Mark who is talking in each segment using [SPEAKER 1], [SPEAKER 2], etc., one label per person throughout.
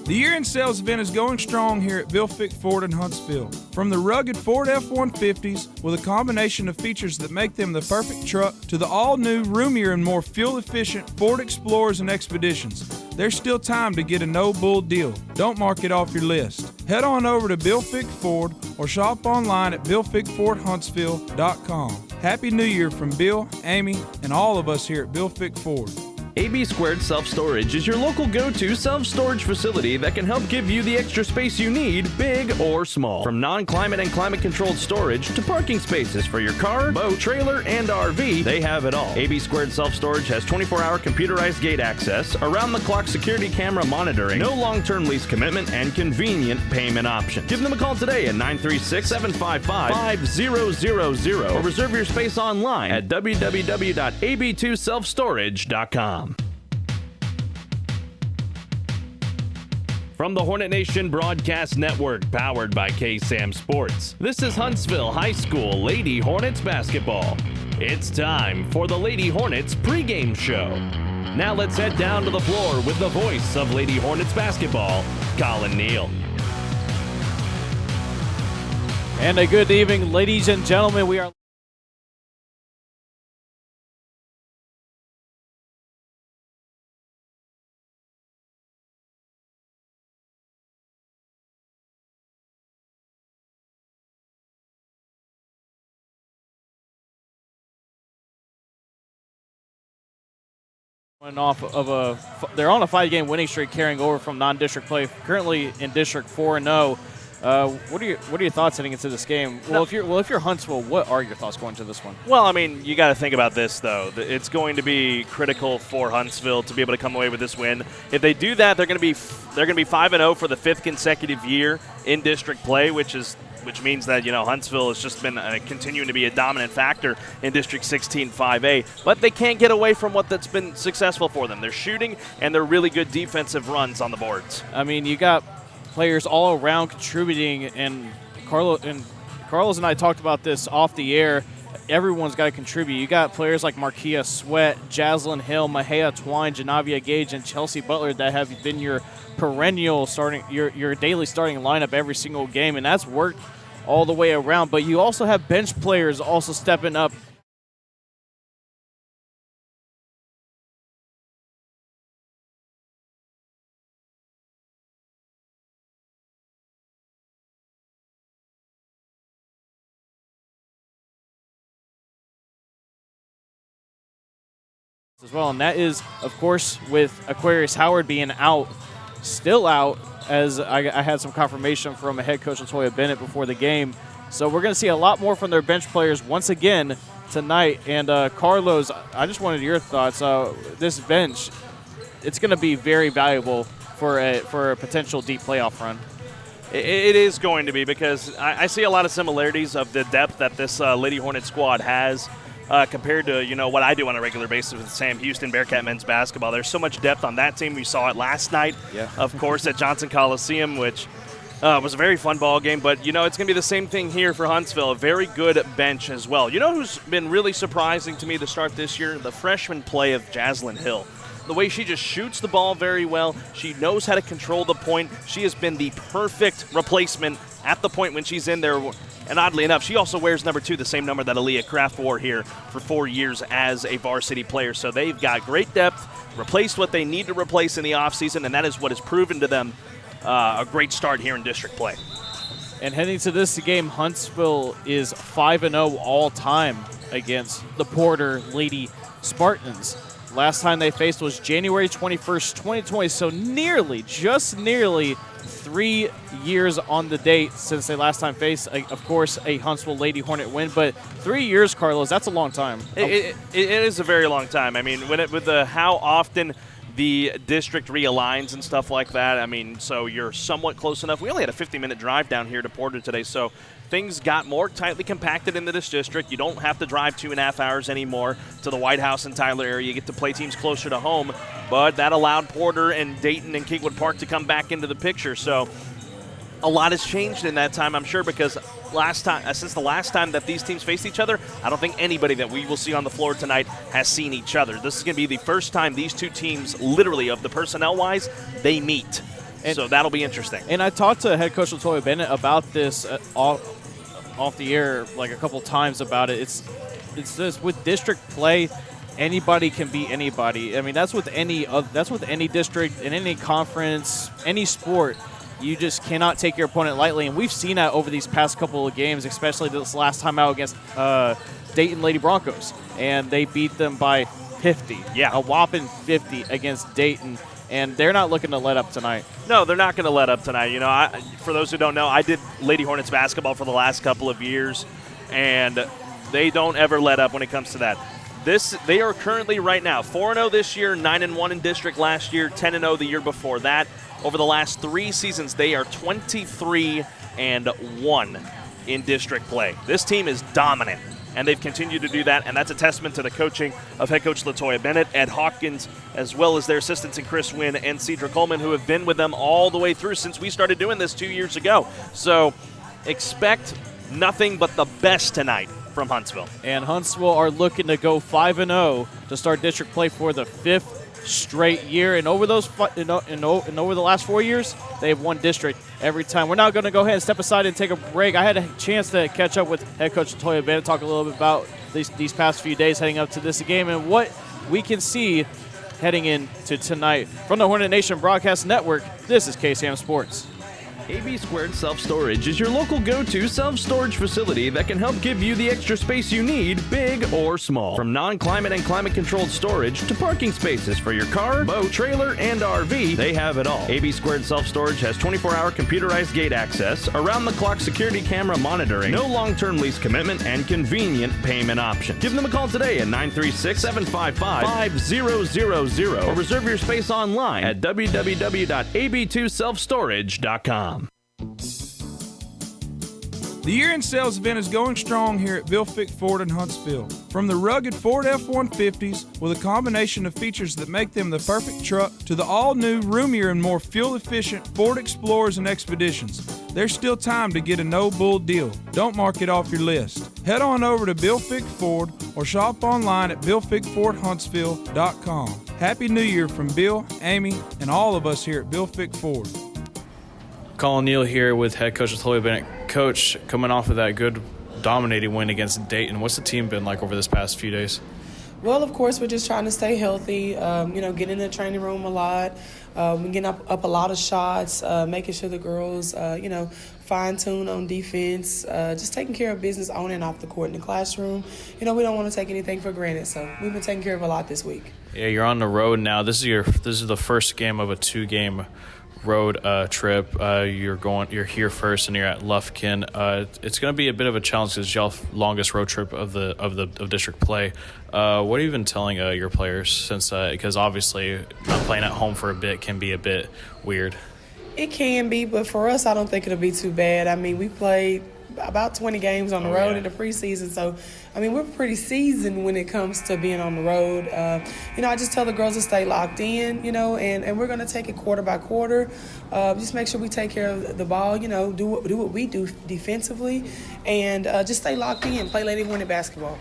[SPEAKER 1] The year-end sales event is going strong here at Bill Fick Ford in Huntsville. From the rugged Ford F-150s with a combination of features that make them the perfect truck to the all-new, roomier, and more fuel-efficient Ford Explorers and Expeditions, there's still time to get a no-bull deal. Don't mark it off your list. Head on over to Bill Fick Ford or shop online at BillFickFordHuntsville.com. Happy New Year from Bill, Amy, and all of us here at Bill Fick Ford.
[SPEAKER 2] AB Squared Self-Storage is your local go-to self-storage facility that can help give you the extra space you need, big or small. From non-climate and climate-controlled storage to parking spaces for your car, boat, trailer, and RV, they have it all. AB Squared Self-Storage has 24-hour computerized gate access, around-the-clock security camera monitoring, no long-term lease commitment, and convenient payment options. Give them a call today at 936-755-5000 or reserve your space online at www.ab2selfstorage.com. From the Hornet Nation Broadcast Network, powered by KSAM Sports, this is Huntsville High School Lady Hornets Basketball. It's time for the Lady Hornets pregame show. Now let's head down to the floor with the voice of Lady Hornets Basketball, Collin Neill.
[SPEAKER 3] And a good evening, ladies and gentlemen. We are they're on a 5-game winning streak carrying over from non-district play, currently in District 4-0. What are your thoughts heading into this game? Well, if you're Huntsville, what are your thoughts going to this one?
[SPEAKER 4] Well, I mean, you got to think about this though. It's going to be critical for Huntsville to be able to come away with this win. If they do that, they're going to be 5-0 for the 5th consecutive year in district play, which means that, you know, Huntsville has just been continuing to be a dominant factor in District 16 5A. But they can't get away from that's been successful for them. They're shooting, and they're really good defensive runs on the boards.
[SPEAKER 3] I mean, you got players all around contributing, and Carlos and I talked about this off the air. Everyone's got to contribute. You got players like Marquia Sweat, Jaslyn Hill, Mahea Twine, Janavia Gage, and Chelsea Butler that have been your perennial starting, your daily starting lineup every single game, and that's worked all the way around. But you also have bench players also stepping up. As well, and that is, of course, with Aquarius Howard being still out, as I had some confirmation from a head coach Latoya Bennett before the game. So we're going to see a lot more from their bench players once again tonight. And Carlos, I just wanted your thoughts. This bench, it's going to be very valuable for a potential deep playoff run.
[SPEAKER 4] It is going to be, because I see a lot of similarities of the depth that this Lady Hornet squad has. Compared to, you know, what I do on a regular basis with Sam Houston Bearcat men's basketball. There's so much depth on that team. We saw it last night, of course, at Johnson Coliseum, which was a very fun ball game. But, you know, it's going to be the same thing here for Huntsville. A very good bench as well. You know who's been really surprising to me to start this year? The freshman play of Jaslyn Hill. The way she just shoots the ball very well. She knows how to control the point. She has been the perfect replacement at the point when she's in there. And oddly enough, she also wears number 2, the same number that Aaliyah Kraft wore here for 4 years as a varsity player. So they've got great depth, replaced what they need to replace in the offseason, and that is what has proven to them a great start here in district play.
[SPEAKER 3] And heading to this game, Huntsville is 5-0 all-time against the Porter Lady Spartans. Last time they faced was January 21st, 2020, so just nearly 3 years on the date since they last time faced, of course, a Huntsville Lady Hornet win. But 3 years, Carlos, that's a long time.
[SPEAKER 4] It is a very long time. I mean, with how often the district realigns and stuff like that, I mean, so you're somewhat close enough. We only had a 50-minute drive down here to Porter today, so things got more tightly compacted into this district. You don't have to drive 2.5 hours anymore to the White House and Tyler area. You get to play teams closer to home, but that allowed Porter and Dayton and Kingwood Park to come back into the picture. So a lot has changed in that time, I'm sure, because since the last time that these teams faced each other, I don't think anybody that we will see on the floor tonight has seen each other. This is going to be the first time these two teams, literally of the personnel-wise, they meet. So that'll be interesting.
[SPEAKER 3] And I talked to head coach Latoya Bennett about this off the air like a couple times about it. It's this with district play, anybody can beat anybody. I mean, that's with any district in any conference, any sport. You just cannot take your opponent lightly, and we've seen that over these past couple of games, especially this last time out against Dayton Lady Broncos, and they beat them by 50.
[SPEAKER 4] Yeah,
[SPEAKER 3] a whopping 50 against Dayton. And they're not looking to let up tonight.
[SPEAKER 4] No, they're not going to let up tonight. You know, for those who don't know, I did Lady Hornets basketball for the last couple of years, and they don't ever let up when it comes to that. They are currently right now 4-0 this year, 9-1 in district last year, 10-0 the year before that. Over the last 3 seasons, they are 23-1 in district play. This team is dominant, and they've continued to do that, and that's a testament to the coaching of head coach Latoya Bennett, Ed Hawkins, as well as their assistants in Chris Wynn and Cedra Coleman, who have been with them all the way through since we started doing this 2 years ago. So expect nothing but the best tonight from Huntsville.
[SPEAKER 3] And Huntsville are looking to go 5-0 to start district play for the 5th straight year, and over those over the last 4 years, they have won district every time. We're now going to go ahead and step aside and take a break. I had a chance to catch up with head coach Latoya Bennett, talk a little bit about these past few days heading up to this game and what we can see heading into tonight. From the Hornet Nation Broadcast Network, this is KSAM Sports.
[SPEAKER 2] AB Squared Self-Storage is your local go-to self-storage facility that can help give you the extra space you need, big or small. From non-climate and climate-controlled storage to parking spaces for your car, boat, trailer, and RV, they have it all. AB Squared Self-Storage has 24-hour computerized gate access, around-the-clock security camera monitoring, no long-term lease commitment, and convenient payment options. Give them a call today at 936-755-5000 or reserve your space online at www.ab2selfstorage.com.
[SPEAKER 1] The year-end sales event is going strong here at Fick Ford in Huntsville. From the rugged Ford F-150s with a combination of features that make them the perfect truck to the all-new, roomier, and more fuel-efficient Ford Explorers and Expeditions, there's still time to get a no-bull deal. Don't mark it off your list. Head on over to Bill Fick Ford or shop online at BillFickFordHuntsville.com. Happy New Year from Bill, Amy, and all of us here at Bill Fick Ford.
[SPEAKER 3] Collin, Neill here with head coach Latoya Bennett. Coach, coming off of that good dominating win against Dayton, what's the team been like over this past few days?
[SPEAKER 5] Well, of course, we're just trying to stay healthy, get in the training room a lot. We're getting up a lot of shots, making sure the girls, fine-tune on defense, just taking care of business on and off the court in the classroom. We don't want to take anything for granted, so we've been taking care of a lot this week.
[SPEAKER 3] Yeah, you're on the road now. This is the first game of a 2-game road trip. You're here first and you're at Lufkin. It's going to be a bit of a challenge because it's y'all longest road trip of district play. What have you been telling your players since because obviously not playing at home for a bit can be a bit weird?
[SPEAKER 5] It can be, but for us I don't think it'll be too bad. I mean, we played about 20 games on the road in the preseason, so I mean, we're pretty seasoned when it comes to being on the road. I just tell the girls to stay locked in, and we're going to take it quarter by quarter. Just make sure we take care of the ball, do what we do defensively, and just stay locked in, play Lady Hornet basketball.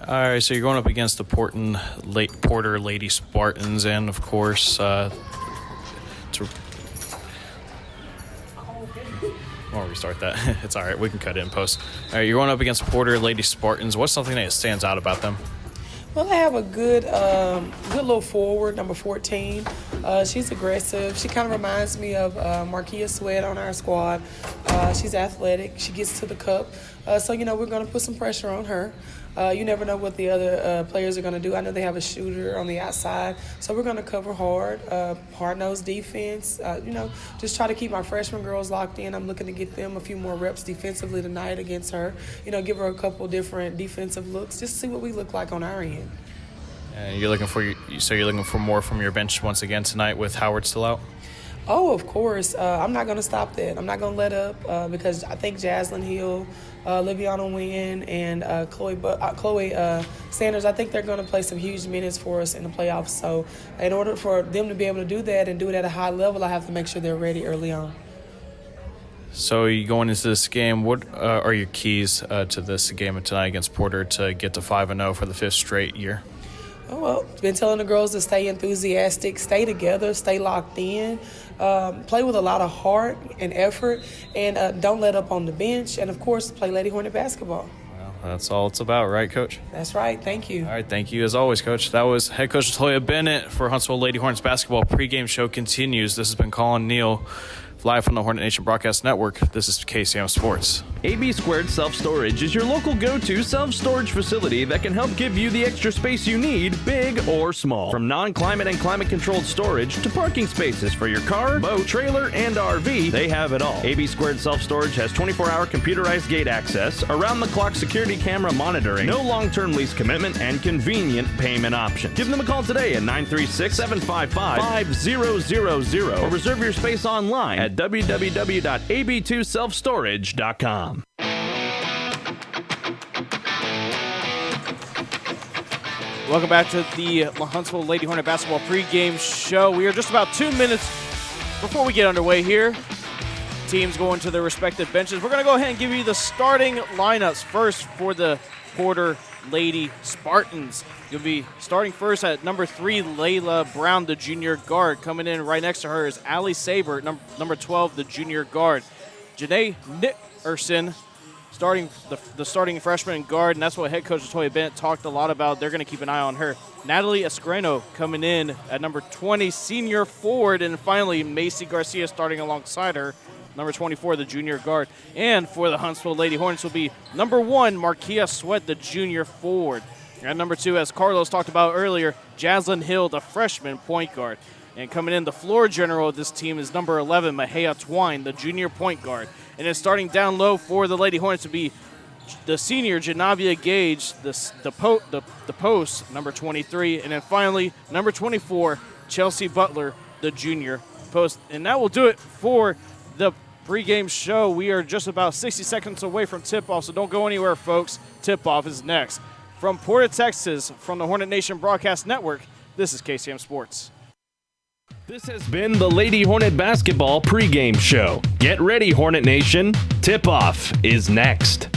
[SPEAKER 3] All right, so you're going up against the Porter Lady Spartans, and of course, Or restart that. It's all right. We can cut it in post. All right, you're going up against Porter Lady Spartans. What's something that stands out about them?
[SPEAKER 5] Well, they have a good little forward, number 14. She's aggressive. She kind of reminds me of Marquia Sweat on our squad. She's athletic. She gets to the cup. So we're going to put some pressure on her. You never know what the other players are going to do. I know they have a shooter on the outside. So we're going to cover hard, hard-nosed defense. Just try to keep my freshman girls locked in. I'm looking to get them a few more reps defensively tonight against her. Give her a couple different defensive looks, just to see what we look like on our end.
[SPEAKER 3] And you're looking for more from your bench once again tonight with Howard still out?
[SPEAKER 5] Oh, of course. I'm not going to stop that. I'm not going to let up because I think Jaslyn Hill, Liviana Wynn, and Chloe Sanders, I think they're going to play some huge minutes for us in the playoffs. So in order for them to be able to do that and do it at a high level, I have to make sure they're ready early on.
[SPEAKER 3] So you going into this game, what are your keys to this game tonight against Porter to get to 5-0 for the 5th straight year?
[SPEAKER 5] Oh, well, been telling the girls to stay enthusiastic, stay together, stay locked in, play with a lot of heart and effort, and don't let up on the bench, and, of course, play Lady Hornet basketball.
[SPEAKER 6] Well, that's all it's about, right, Coach?
[SPEAKER 5] That's right. Thank you.
[SPEAKER 6] All right, thank you as always, Coach. That was head coach Latoya Bennett for Huntsville Lady Hornets Basketball. Pregame show continues. This has been Collin, Neill, live from the Hornet Nation Broadcast Network. This is KSAM Sports.
[SPEAKER 2] AB Squared Self-Storage is your local go-to self-storage facility that can help give you the extra space you need, big or small. From non-climate and climate-controlled storage to parking spaces for your car, boat, trailer, and RV, they have it all. AB Squared Self-Storage has 24-hour computerized gate access, around-the-clock security camera monitoring, no long-term lease commitment, and convenient payment options. Give them a call today at 936-755-5000 or reserve your space online at www.ab2selfstorage.com.
[SPEAKER 3] Welcome back to the Huntsville Lady Hornet Basketball pregame show. We are just about 2 minutes before we get underway here. Teams going to their respective benches. We're going to go ahead and give you the starting lineups first for the Porter Lady Spartans. You'll be starting first at number 3, Layla Brown, the junior guard. Coming in right next to her is Allie Saber, number 12, the junior guard. Janae Nickerson, starting the starting freshman guard, and that's what head coach Latoya Bennett talked a lot about. They're going to keep an eye on her. Natalie Escreno coming in at number 20, senior forward, and finally Macy Garcia starting alongside her, number 24, the junior guard. And for the Huntsville Lady Hornets will be number 1, Markia Sweat, the junior forward. And number 2, as Carlos talked about earlier, Jaslyn Hill, the freshman point guard. And coming in, the floor general of this team is number 11, Mahea Twine, the junior point guard. And then starting down low for the Lady Hornets to be the senior, Janavia Gage, the post, number 23. And then finally, number 24, Chelsea Butler, the junior post. And that will do it for the pregame show. We are just about 60 seconds away from tip-off, so don't go anywhere, folks. Tip-off is next. From Porter, Texas, from the Hornet Nation Broadcast Network, this is KSAM Sports.
[SPEAKER 2] This has been the Lady Hornet Basketball pregame show. Get ready, Hornet Nation. Tip-off is next.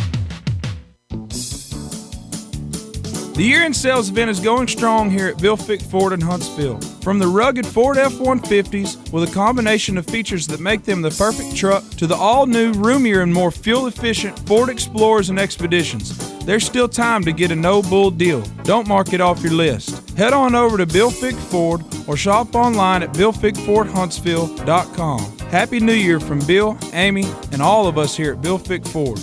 [SPEAKER 1] The year-end sales event is going strong here at Bill Fick Ford in Huntsville. From the rugged Ford F-150s with a combination of features that make them the perfect truck to the all-new, roomier, and more fuel-efficient Ford Explorers and Expeditions, there's still time to get a no-bull deal. Don't mark it off your list. Head on over to Bill Fick Ford or shop online at BillFickFordHuntsville.com. Happy New Year from Bill, Amy, and all of us here at Bill Fick Ford.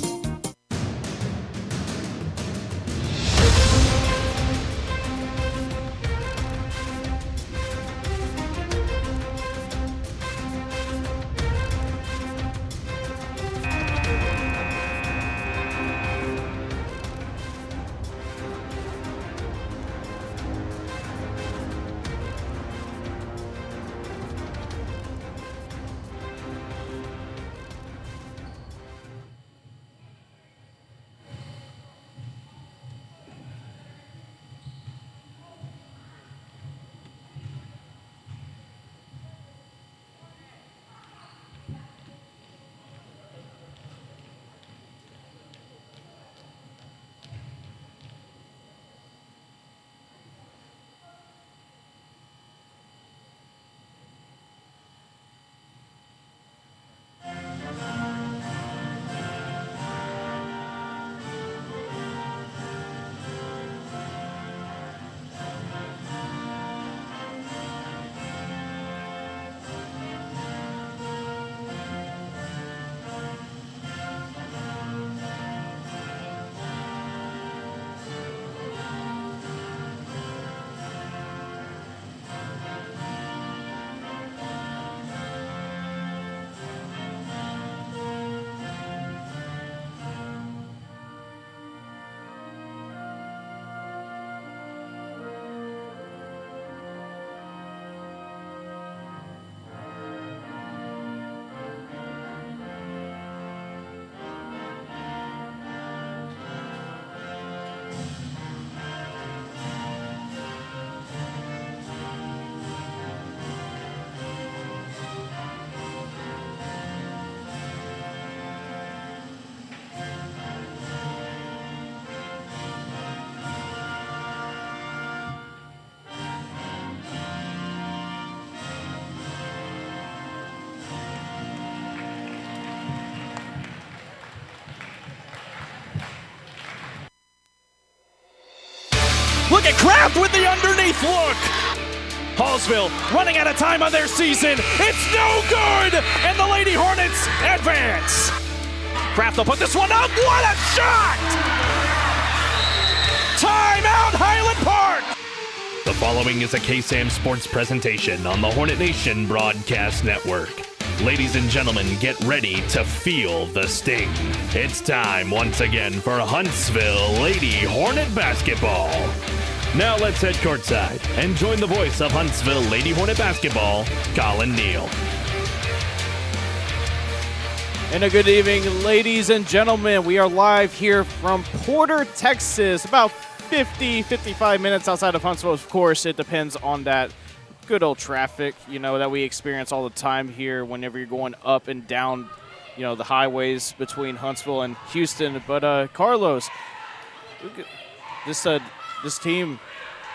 [SPEAKER 3] Look at Kraft with the underneath look. Hallsville running out of time on their season. It's no good, and the Lady Hornets advance. Kraft will put this one up. What a shot! Timeout, Highland Park.
[SPEAKER 2] The following is a KSAM Sports presentation on the Hornet Nation Broadcast Network. Ladies and gentlemen, get ready to feel the sting. It's time once again for Huntsville Lady Hornet Basketball. Now let's head courtside and join the voice of Huntsville Lady Hornet Basketball, Collin Neill.
[SPEAKER 3] And a good evening, ladies and gentlemen. We are live here from Porter, Texas, about 55 minutes outside of Huntsville. Of course, it depends on that good old traffic, that we experience all the time here whenever you're going up and down, the highways between Huntsville and Houston. But Carlos, this team,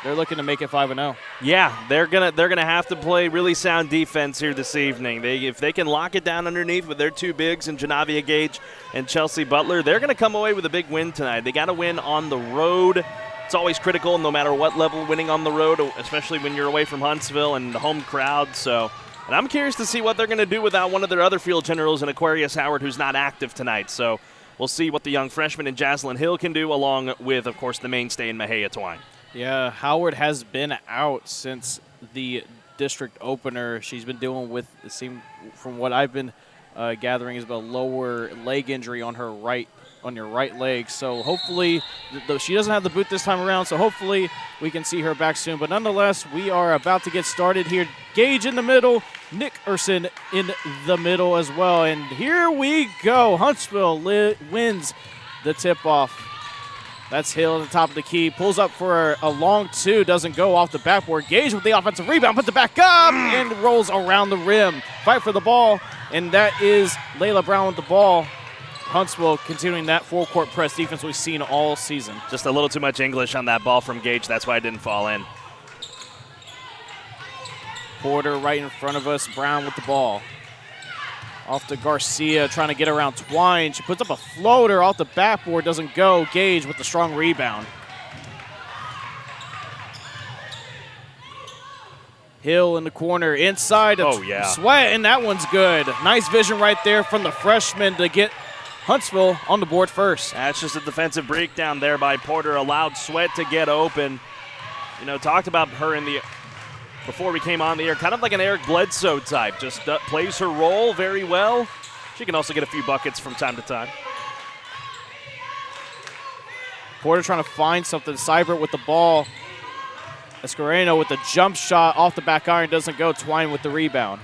[SPEAKER 3] they're looking to make it 5-0.
[SPEAKER 4] Yeah, they're gonna have to play really sound defense here this evening. If they can lock it down underneath with their two bigs and Janavia Gage and Chelsea Butler, they're gonna come away with a big win tonight. They got to win on the road. It's always critical, no matter what level, winning on the road, especially when you're away from Huntsville and the home crowd. And I'm curious to see what they're going to do without one of their other field generals in Aquarius Howard, who's not active tonight. So we'll see what the young freshman in Jaslyn Hill can do, along with, of course, the mainstay in Mahia Twine.
[SPEAKER 3] Yeah, Howard has been out since the district opener. She's been dealing with, it seemed, from what I've been gathering, is a lower leg injury on her right leg. So hopefully, she doesn't have the boot this time around, so hopefully we can see her back soon. But nonetheless, we are about to get started here. Gage in the middle, Nickerson in the middle as well. And here we go. Huntsville wins the tip-off. That's Hill at the top of the key. Pulls up for a long two. Doesn't go off the backboard. Gage with the offensive rebound. Puts it back up and rolls around the rim. Fight for the ball. And that is Layla Brown with the ball. Huntsville continuing that full-court press defense we've seen all season.
[SPEAKER 4] Just a little too much English on that ball from Gage. That's why it didn't fall in.
[SPEAKER 3] Porter right in front of us. Brown with the ball. Off to Garcia, trying to get around Twine. She puts up a floater off the backboard. Doesn't go. Gage with the strong rebound. Hill in the corner. Inside. Sweat, and that one's good. Nice vision right there from the freshman to get Huntsville on the board first.
[SPEAKER 4] That's just a defensive breakdown there by Porter. Allowed Sweat to get open. Talked about her before we came on the air, kind of like an Eric Bledsoe type. Just plays her role very well. She can also get a few buckets from time to time.
[SPEAKER 3] Porter trying to find something. Seibert with the ball. Escareno with the jump shot off the back iron. Doesn't go. Twine with the rebound.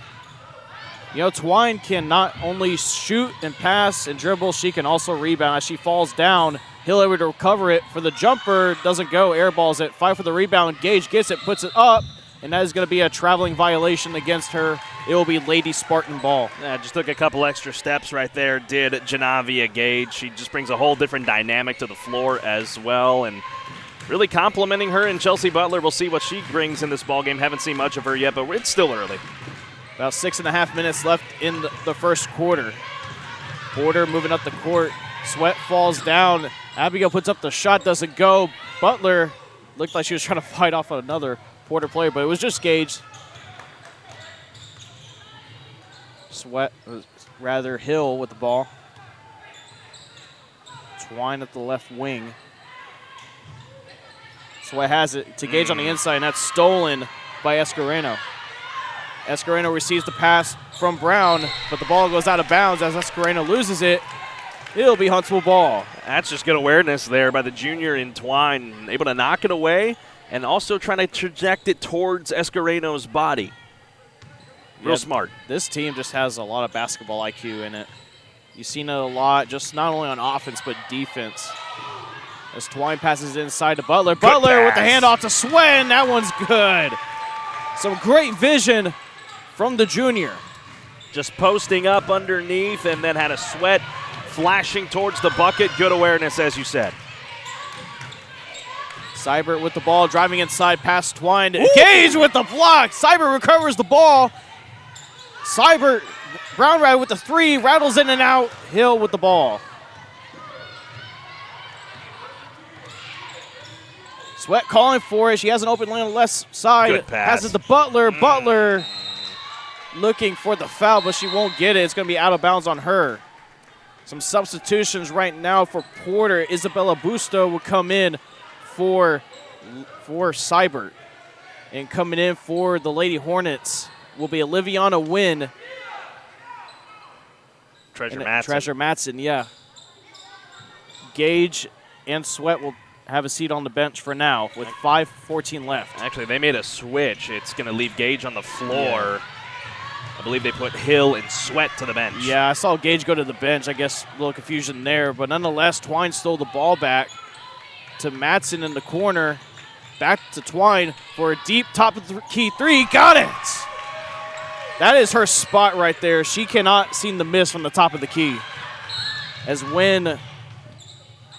[SPEAKER 3] Twine can not only shoot and pass and dribble, she can also rebound. As she falls down, Hill able to recover it for the jumper. Doesn't go. Airballs it. Fight for the rebound. Gage gets it, puts it up, and that is going to be a traveling violation against her. It will be Lady Spartan ball.
[SPEAKER 4] Yeah, just took a couple extra steps right there, did Janavia Gage. She just brings a whole different dynamic to the floor as well, and really complimenting her and Chelsea Butler. We'll see what she brings in this ballgame. Haven't seen much of her yet, but it's still early.
[SPEAKER 3] About 6.5 minutes left in the first quarter. Porter moving up the court. Sweat falls down. Abigail puts up the shot, doesn't go. Butler looked like she was trying to fight off another Porter player, but it was just Gage. Hill with the ball. Twine at the left wing. Sweat has it to Gage on the inside, and that's stolen by Escareno. Escareno receives the pass from Brown, but the ball goes out of bounds as Escareno loses it. It'll be Huntsville ball.
[SPEAKER 4] That's just good awareness there by the junior in Twine, able to knock it away and also trying to traject it towards Escareno's body. Real smart.
[SPEAKER 3] This team just has a lot of basketball IQ in it. You've seen it a lot, just not only on offense but defense. As Twine passes inside to Butler. Butler with the handoff to Sweat, and that one's good. Some great vision from the junior.
[SPEAKER 4] Just posting up underneath and then had a Sweat flashing towards the bucket. Good awareness, as you said.
[SPEAKER 3] Seibert with the ball, driving inside past Twine. Gage with the block. Seibert recovers the ball. Seibert, Brown right with the three, rattles in and out. Hill with the ball. Sweat calling for it. She has an open lane on the left side.
[SPEAKER 4] Good pass.
[SPEAKER 3] Passes to Butler. Butler looking for the foul, but she won't get it. It's going to be out of bounds on her. Some substitutions right now for Porter. Isabella Busto will come in for Seibert. And coming in for the Lady Hornets will be Oliviana Wynn. Treasure Matson, yeah. Gage and Sweat will have a seat on the bench for now with 5:14 left.
[SPEAKER 4] Actually, they made a switch. It's going to leave Gage on the floor. I believe they put Hill and Sweat to the bench.
[SPEAKER 3] Yeah, I saw Gage go to the bench. I guess a little confusion there. But nonetheless, Twine stole the ball back to Matson in the corner. Back to Twine for a deep top of the key three. Got it! That is her spot right there. She cannot seem to miss from the top of the key. As Wynn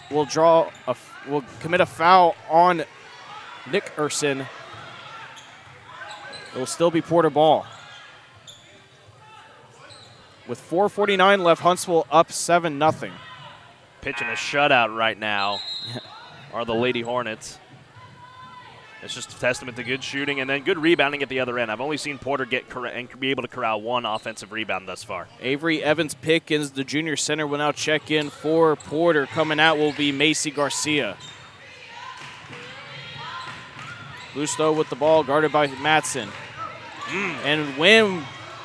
[SPEAKER 3] will commit a foul on Nick Urson. It will still be Porter ball. With 4:49 left, Huntsville up 7-0.
[SPEAKER 4] Pitching a shutout right now are the Lady Hornets. It's just a testament to good shooting and then good rebounding at the other end. I've only seen Porter get and be able to corral one offensive rebound thus far.
[SPEAKER 3] Avery Evans-Pickens, the junior center, will now check in for Porter. Coming out will be Macy Garcia. Busto with the ball, guarded by Matson. And Wynn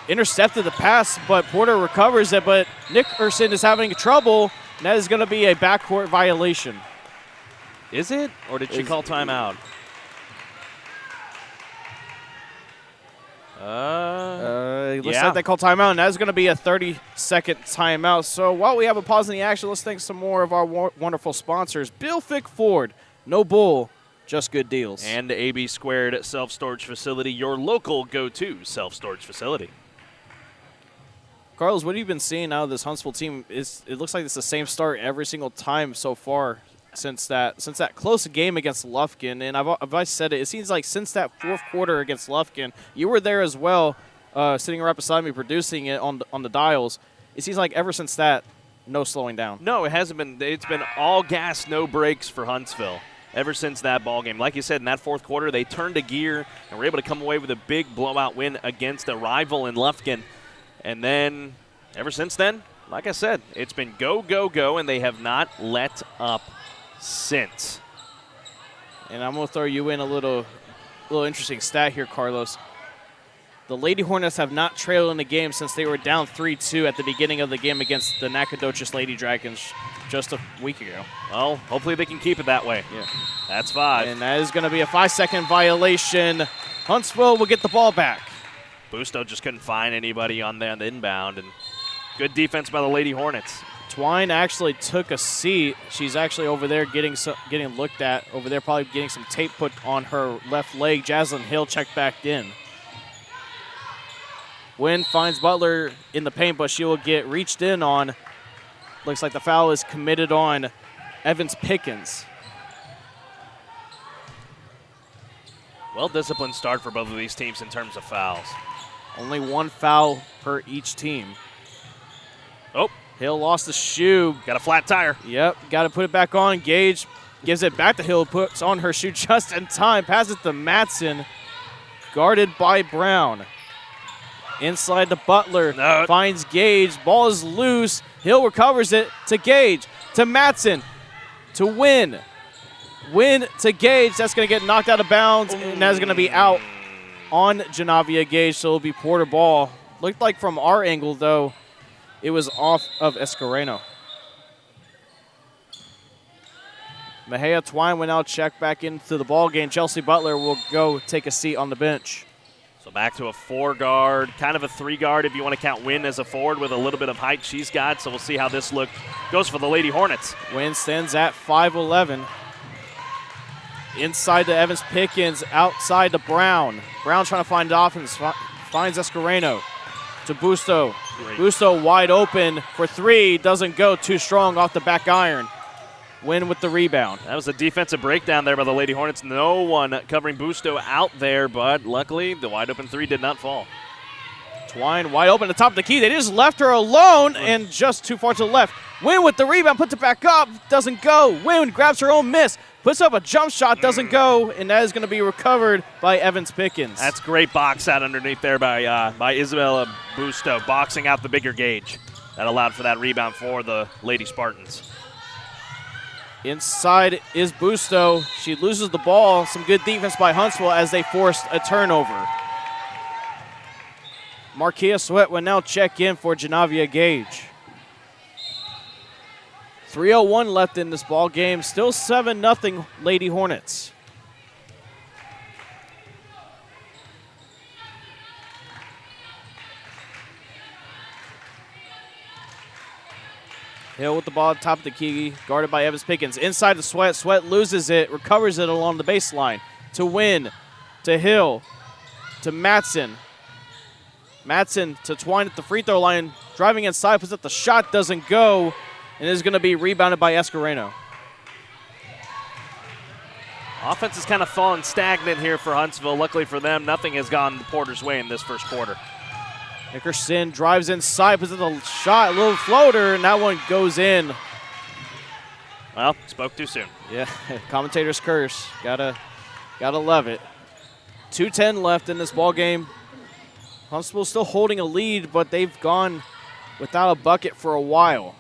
[SPEAKER 3] intercepted the pass, but Porter recovers it, but Nickerson is having trouble, and that is going to be a backcourt violation.
[SPEAKER 4] Is it? Or did she call timeout?
[SPEAKER 3] It looks like they call timeout, and that's going to be a 30-second timeout. So while we have a pause in the action, let's thank some more of our wonderful sponsors. Bill Fick Ford, no bull, just good deals.
[SPEAKER 4] And AB Squared Self-Storage Facility, your local go-to self-storage facility.
[SPEAKER 3] Carlos, what have you been seeing out of this Huntsville team? It looks like it's the same start every single time so far since that close game against Lufkin. And I've said it. It seems like since that fourth quarter against Lufkin, you were there as well, sitting right beside me, producing it on the dials. It seems like ever since that, no slowing down.
[SPEAKER 4] No, it hasn't been. It's been all gas, no brakes for Huntsville ever since that ball game. Like you said, in that fourth quarter, they turned a gear and were able to come away with a big blowout win against a rival in Lufkin. And then, ever since then, like I said, it's been go, go, go, and they have not let up since.
[SPEAKER 3] And I'm going to throw you in a little interesting stat here, Carlos. The Lady Hornets have not trailed in the game since they were down 3-2 at the beginning of the game against the Nacogdoches Lady Dragons just a week ago.
[SPEAKER 4] Well, hopefully they can keep it that way.
[SPEAKER 3] Yeah.
[SPEAKER 4] That's 5.
[SPEAKER 3] And that is going to be a 5-second violation. Huntsville will get the ball back.
[SPEAKER 4] Busto just couldn't find anybody on the inbound, and good defense by the Lady Hornets.
[SPEAKER 3] Twine actually took a seat. She's actually over there getting looked at over there, probably getting some tape put on her left leg. Jaslyn Hill checked back in. Wynn finds Butler in the paint, but she will get reached in on. Looks like the foul is committed on Evans-Pickens.
[SPEAKER 4] Well-disciplined start for both of these teams in terms of fouls.
[SPEAKER 3] Only one foul per each team.
[SPEAKER 4] Oh.
[SPEAKER 3] Hill lost the shoe.
[SPEAKER 4] Got a flat tire.
[SPEAKER 3] Yep, got to put it back on. Gage gives it back to Hill, puts on her shoe just in time. Passes to Matson, guarded by Brown. Inside to Butler,
[SPEAKER 4] no.
[SPEAKER 3] Finds Gage. Ball is loose. Hill recovers it to Gage, to Matson, to Wynn. Wynn to Gage. That's going to get knocked out of bounds, and that's going to be out on Janavia Gage, so it'll be Porter ball. Looked like from our angle, though, it was off of Escareno. Mejia Twine will now check back into the ball game. Chelsea Butler will go take a seat on the bench.
[SPEAKER 4] So back to a 4-guard, kind of a 3-guard if you want to count Wynn as a forward with a little bit of height she's got. So we'll see how this goes for the Lady Hornets.
[SPEAKER 3] Wynn stands at 5'11". Inside to Evans-Pickens, outside to Brown. Brown trying to find offense, finds Escareno. To Busto.
[SPEAKER 4] Great.
[SPEAKER 3] Busto wide open for 3, doesn't go, too strong off the back iron. Wynn with the rebound.
[SPEAKER 4] That was a defensive breakdown there by the Lady Hornets. No one covering Busto out there, but luckily the wide open 3 did not fall.
[SPEAKER 3] Twine wide open at the top of the key. They just left her alone and just too far to the left. Wynn with the rebound, puts it back up, doesn't go. Wynn grabs her own miss, puts up a jump shot, doesn't go, and that is going to be recovered by Evans Pickens.
[SPEAKER 4] That's great box out underneath there by Isabella Busto, boxing out the bigger Gage. That allowed for that rebound for the Lady Spartans.
[SPEAKER 3] Inside is Busto. She loses the ball. Some good defense by Huntsville as they forced a turnover. Markia Sweat will now check in for Janavia Gage. 3:01 left in this ball game. Still 7-0 Lady Hornets. Hill with the ball at top of the key, guarded by Evans Pickens. Inside to Sweat. Sweat loses it, recovers it along the baseline. To Win, to Hill, to Matson. Matson to Twine at the free throw line. Driving inside, puts up the shot, doesn't go, and is going to be rebounded by Escareno.
[SPEAKER 4] Offense is kind of falling stagnant here for Huntsville. Luckily for them, nothing has gone the Porter's way in this first quarter.
[SPEAKER 3] Nickerson drives inside, puts up the shot, a little floater, and that one goes in.
[SPEAKER 4] Well, spoke too soon.
[SPEAKER 3] Yeah, commentator's curse. Gotta love it. 2:10 left in this ball game. Huntsville still holding a lead, but they've gone without a bucket for a while.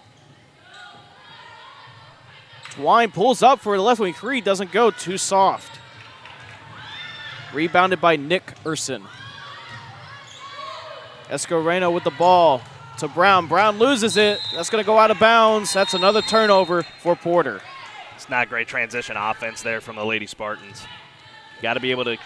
[SPEAKER 3] Twine pulls up for the left wing three, doesn't go, too soft. Rebounded by Nick Urson. Escareno with the ball to Brown. Brown loses it. That's going to go out of bounds. That's another turnover for Porter.
[SPEAKER 4] It's not great transition offense there from the Lady Spartans. Got to be able to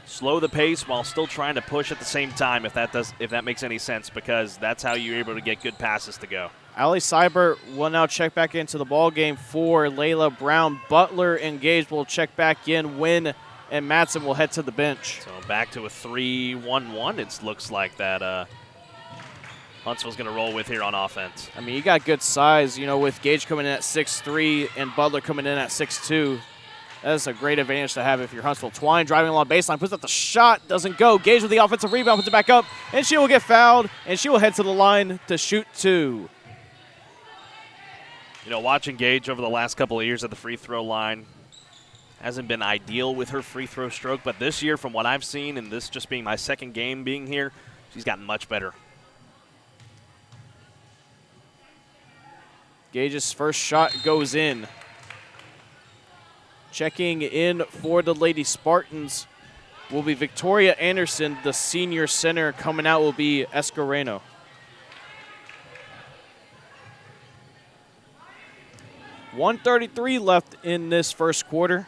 [SPEAKER 4] slow the pace while still trying to push at the same time, if that makes any sense, because that's how you're able to get good passes to go.
[SPEAKER 3] Ali Seibert will now check back into the ball game for Layla Brown. Butler and Gage will check back in. Wynn and Matson will head to the bench.
[SPEAKER 4] So back to a 3-1-1. It looks like that Huntsville's going to roll with here on offense.
[SPEAKER 3] I mean, you got good size, you know, with Gage coming in at 6'3" and Butler coming in at 6'2". That's a great advantage to have if you're Huntsville. Twine driving along baseline, puts up the shot, doesn't go. Gage with the offensive rebound, puts it back up, and she will get fouled, and she will head to the line to shoot two.
[SPEAKER 4] You know, watching Gage over the last couple of years at the free throw line hasn't been ideal with her free throw stroke, but this year, from what I've seen, and this just being my second game being here, she's gotten much better.
[SPEAKER 3] Gage's first shot goes in. Checking in for the Lady Spartans will be Victoria Anderson. The senior center coming out will be Escareno. .133 left in this first quarter.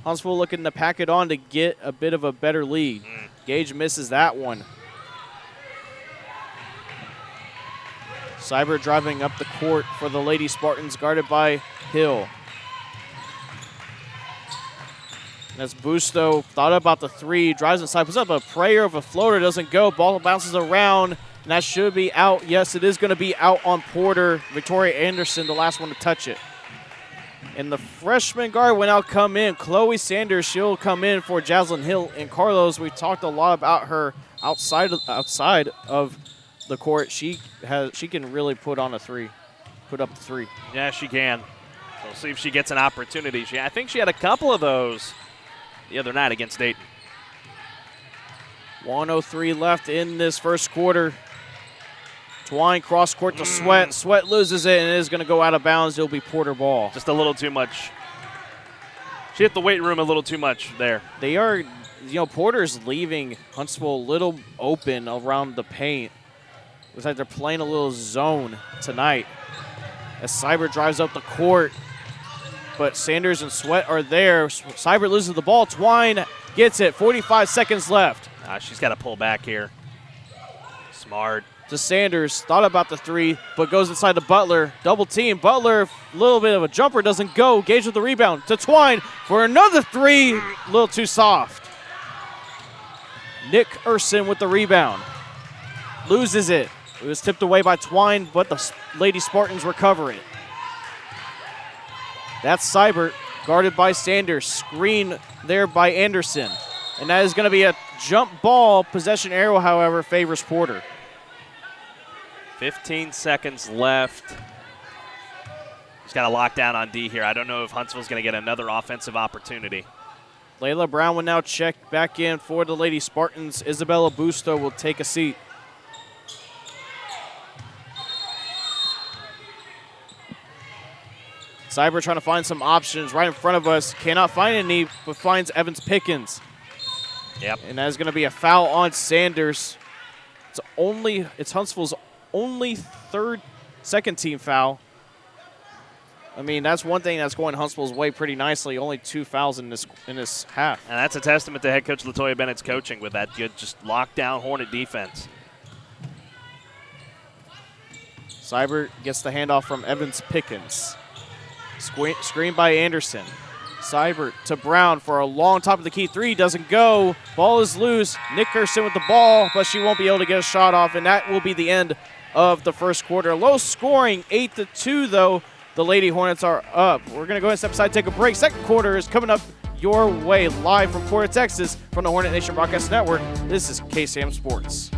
[SPEAKER 3] Huntsville looking to pack it on to get a bit of a better lead. Gage misses that one. Seibert driving up the court for the Lady Spartans, guarded by Hill. That's Busto, thought about the three, drives inside, puts up a prayer of a floater, doesn't go, ball bounces around, and that should be out. Yes, it is going to be out on Porter. Victoria Anderson, the last one to touch it. And the freshman guard will now come in. Chloe Sanders, she'll come in for Jaslyn Hill. And Carlos, we talked a lot about her outside of the court. She can really put up the three.
[SPEAKER 4] Yeah, she can. We'll see if she gets an opportunity. I think she had a couple of those the other night against Dayton.
[SPEAKER 3] 1:03 left in this first quarter. Twine cross court to Sweat. Sweat loses it and it is going to go out of bounds. It'll be Porter ball.
[SPEAKER 4] Just a little too much. She hit the weight room a little too much there.
[SPEAKER 3] They are, Porter's leaving Huntsville a little open around the paint. Looks like they're playing a little zone tonight. As Seibert drives up the court, but Sanders and Sweat are there. Seibert loses the ball. Twine gets it. 45 seconds left.
[SPEAKER 4] She's got to pull back here. Smart.
[SPEAKER 3] To Sanders, thought about the three, but goes inside to Butler. Double team. Butler, a little bit of a jumper, doesn't go. Gage with the rebound. To Twine for another three. A little too soft. Nick Urson with the rebound. Loses it. It was tipped away by Twine, but the Lady Spartans recover it. That's Seibert, guarded by Sanders. Screen there by Anderson. And that is going to be a jump ball. Possession arrow, however, favors Porter.
[SPEAKER 4] 15 seconds left. She's got to lock down on D here. I don't know if Huntsville's going to get another offensive opportunity.
[SPEAKER 3] Layla Brown will now check back in for the Lady Spartans. Isabella Busto will take a seat. Cyber trying to find some options right in front of us. Cannot find any, but finds Evans Pickens.
[SPEAKER 4] Yep.
[SPEAKER 3] And that is going to be a foul on Sanders. It's Huntsville's only second team foul. I mean, that's one thing that's going Huntsville's way pretty nicely. Only 2 fouls in this half.
[SPEAKER 4] And that's a testament to head coach LaToya Bennett's coaching with that good, just lockdown Hornet defense.
[SPEAKER 3] Cyber gets the handoff from Evans Pickens. Screen by Anderson. Cyber to Brown for a long top of the key three. Doesn't go. Ball is loose. Nickerson with the ball, but she won't be able to get a shot off, and that will be the end of the first quarter. Low scoring, 8-2, though. The Lady Hornets are up. We're going to go ahead and step aside, take a break. Second quarter is coming up your way live from Cortez, Texas, from the Hornet Nation Broadcast Network. This is KSAM Sports.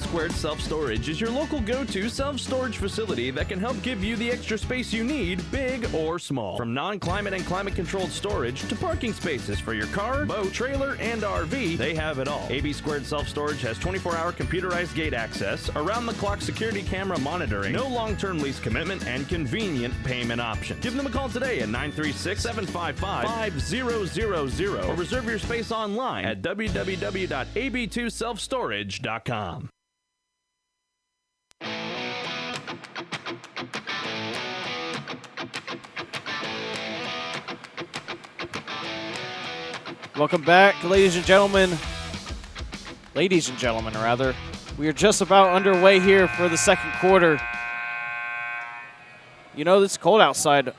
[SPEAKER 2] Squared Self-Storage is your local go-to self-storage facility that can help give you the extra space you need, big or small. From non-climate and climate-controlled storage to parking spaces for your car, boat, trailer, and RV, they have it all. AB Squared Self-Storage has 24-hour computerized gate access, around-the-clock security camera monitoring, no long-term lease commitment, and convenient payment options. Give them a call today at 936-755-5000 or reserve your space online at www.ab2selfstorage.com.
[SPEAKER 3] Welcome back, ladies and gentlemen. Ladies and gentlemen, rather. We are just about underway here for the second quarter. You know, it's cold outside,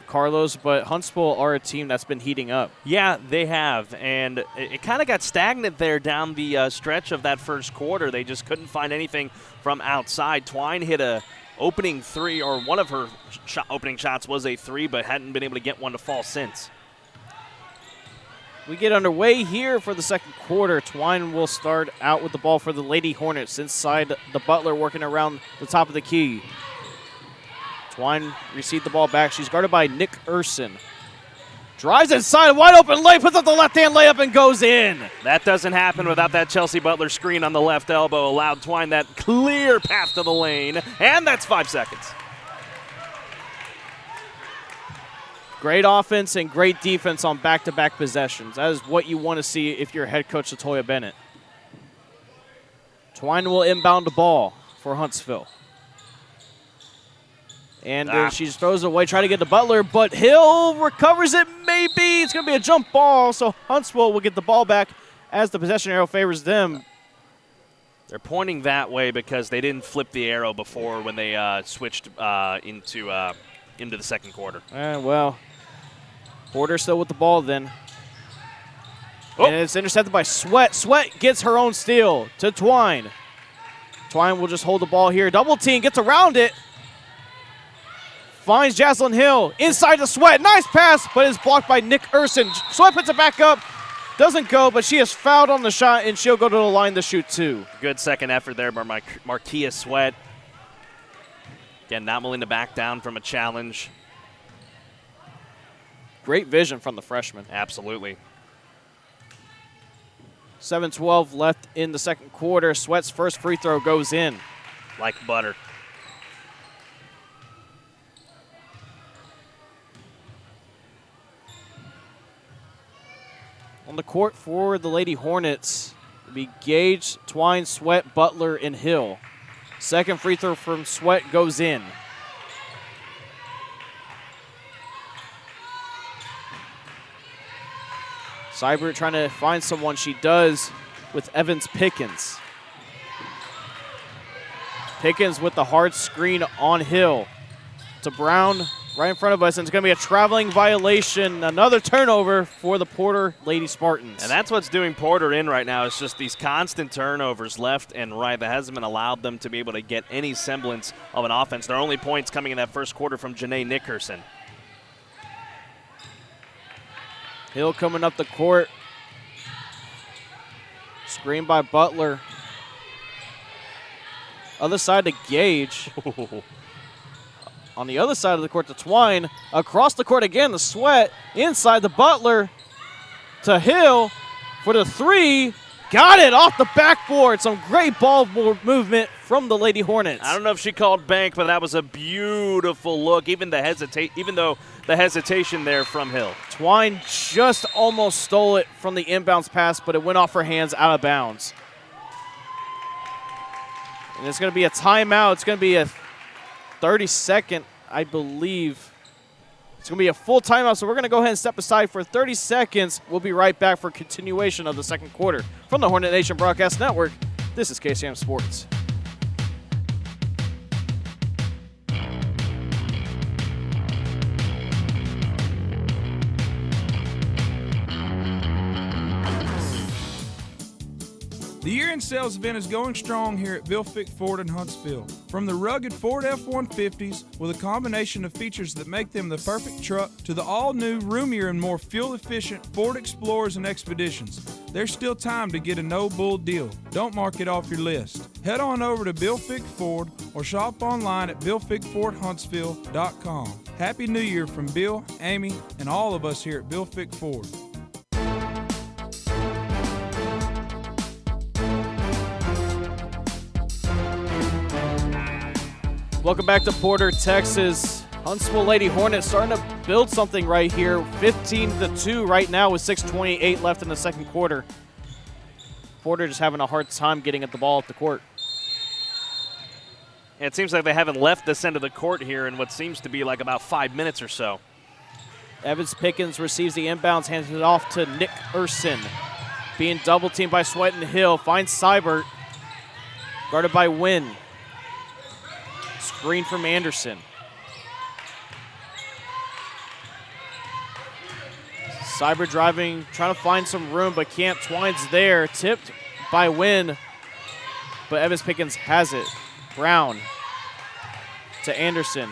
[SPEAKER 3] Carlos, but Huntsville are a team that's been heating up.
[SPEAKER 4] Yeah, they have, and it kind of got stagnant there down the stretch of that first quarter. They just couldn't find anything from outside. Twine hit a opening three, or one of her opening shots was a three, but hadn't been able to get one to fall since.
[SPEAKER 3] We get underway here for the second quarter. Twine will start out with the ball for the Lady Hornets inside the Butler, working around the top of the key. Twine received the ball back. She's guarded by Nick Urson. Drives inside, wide open lay, puts up the left-hand layup and goes in.
[SPEAKER 4] That doesn't happen without that Chelsea Butler screen on the left elbow. Allowed Twine that clear path to the lane, and that's 5 seconds.
[SPEAKER 3] Great offense and great defense on back-to-back possessions. That is what you want to see if you're head coach LaToya Bennett. Twine will inbound the ball for Huntsville. And she just throws it away, trying to get to Butler, but Hill recovers it maybe. It's going to be a jump ball, so Huntsville will get the ball back as the possession arrow favors them.
[SPEAKER 4] They're pointing that way because they didn't flip the arrow before when they switched into the second quarter.
[SPEAKER 3] Well, Porter still with the ball then.
[SPEAKER 4] Oh.
[SPEAKER 3] And it's intercepted by Sweat. Sweat gets her own steal to Twine. Twine will just hold the ball here. Double team, gets around it. Finds Jaslyn Hill inside the Sweat. Nice pass, but it's blocked by Nick Urson. Sweat puts it back up. Doesn't go, but she is fouled on the shot, and she'll go to the line to shoot two.
[SPEAKER 4] Good second effort there by Marquia Sweat. Again, not willing to back down from a challenge.
[SPEAKER 3] Great vision from the freshman.
[SPEAKER 4] Absolutely.
[SPEAKER 3] 7:12 left in the second quarter. Sweat's first free throw goes in.
[SPEAKER 4] Like butter.
[SPEAKER 3] On the court for the Lady Hornets will be Gage, Twine, Sweat, Butler, and Hill. Second free throw from Sweat goes in. Seibert trying to find someone. She does with Evans Pickens. Pickens with the hard screen on Hill. To Brown right in front of us, and it's going to be a traveling violation. Another turnover for the Porter Lady Spartans.
[SPEAKER 4] And that's what's doing Porter in right now. It's just these constant turnovers left and right that hasn't been allowed them to be able to get any semblance of an offense. Their only points coming in that first quarter from Janae Nickerson.
[SPEAKER 3] Hill coming up the court. Screen by Butler. Other side to Gage. On the other side of the court to Twine. Across the court again, the Sweat. Inside the Butler to Hill for the three. Got it off the backboard. Some great ball movement from the Lady Hornets.
[SPEAKER 4] I don't know if she called bank, but that was a beautiful look. Even though the hesitation there from Hill.
[SPEAKER 3] Twine just almost stole it from the inbounds pass, but it went off her hands out of bounds. And it's going to be a timeout. It's going to be a 30-second, I believe. It's going to be a full timeout, so we're going to go ahead and step aside for 30 seconds. We'll be right back for continuation of the second quarter. From the Hornet Nation Broadcast Network, this is KSAM Sports.
[SPEAKER 1] The year-end sales event is going strong here at Bill Fick Ford in Huntsville. From the rugged Ford F-150s with a combination of features that make them the perfect truck to the all-new, roomier, and more fuel-efficient Ford Explorers and Expeditions, there's still time to get a no-bull deal. Don't mark it off your list. Head on over to Bill Fick Ford or shop online at BillFickFordHuntsville.com. Happy New Year from Bill, Amy, and all of us here at Bill Fick Ford.
[SPEAKER 3] Welcome back to Porter, Texas. Huntsville Lady Hornets starting to build something right here. 15-2 right now with 6:28 left in the second quarter. Porter just having a hard time getting at the ball at the court.
[SPEAKER 4] Yeah, it seems like they haven't left this end of the court here in what seems to be like about 5 minutes or so.
[SPEAKER 3] Evans Pickens receives the inbounds, hands it off to Nick Urson. Being double-teamed by Sweat and Hill. Finds Seibert. Guarded by Wynn. Screen from Anderson. Seibert driving, trying to find some room, but can't. Twine's there. Tipped by Wynn, but Evans Pickens has it. Brown to Anderson.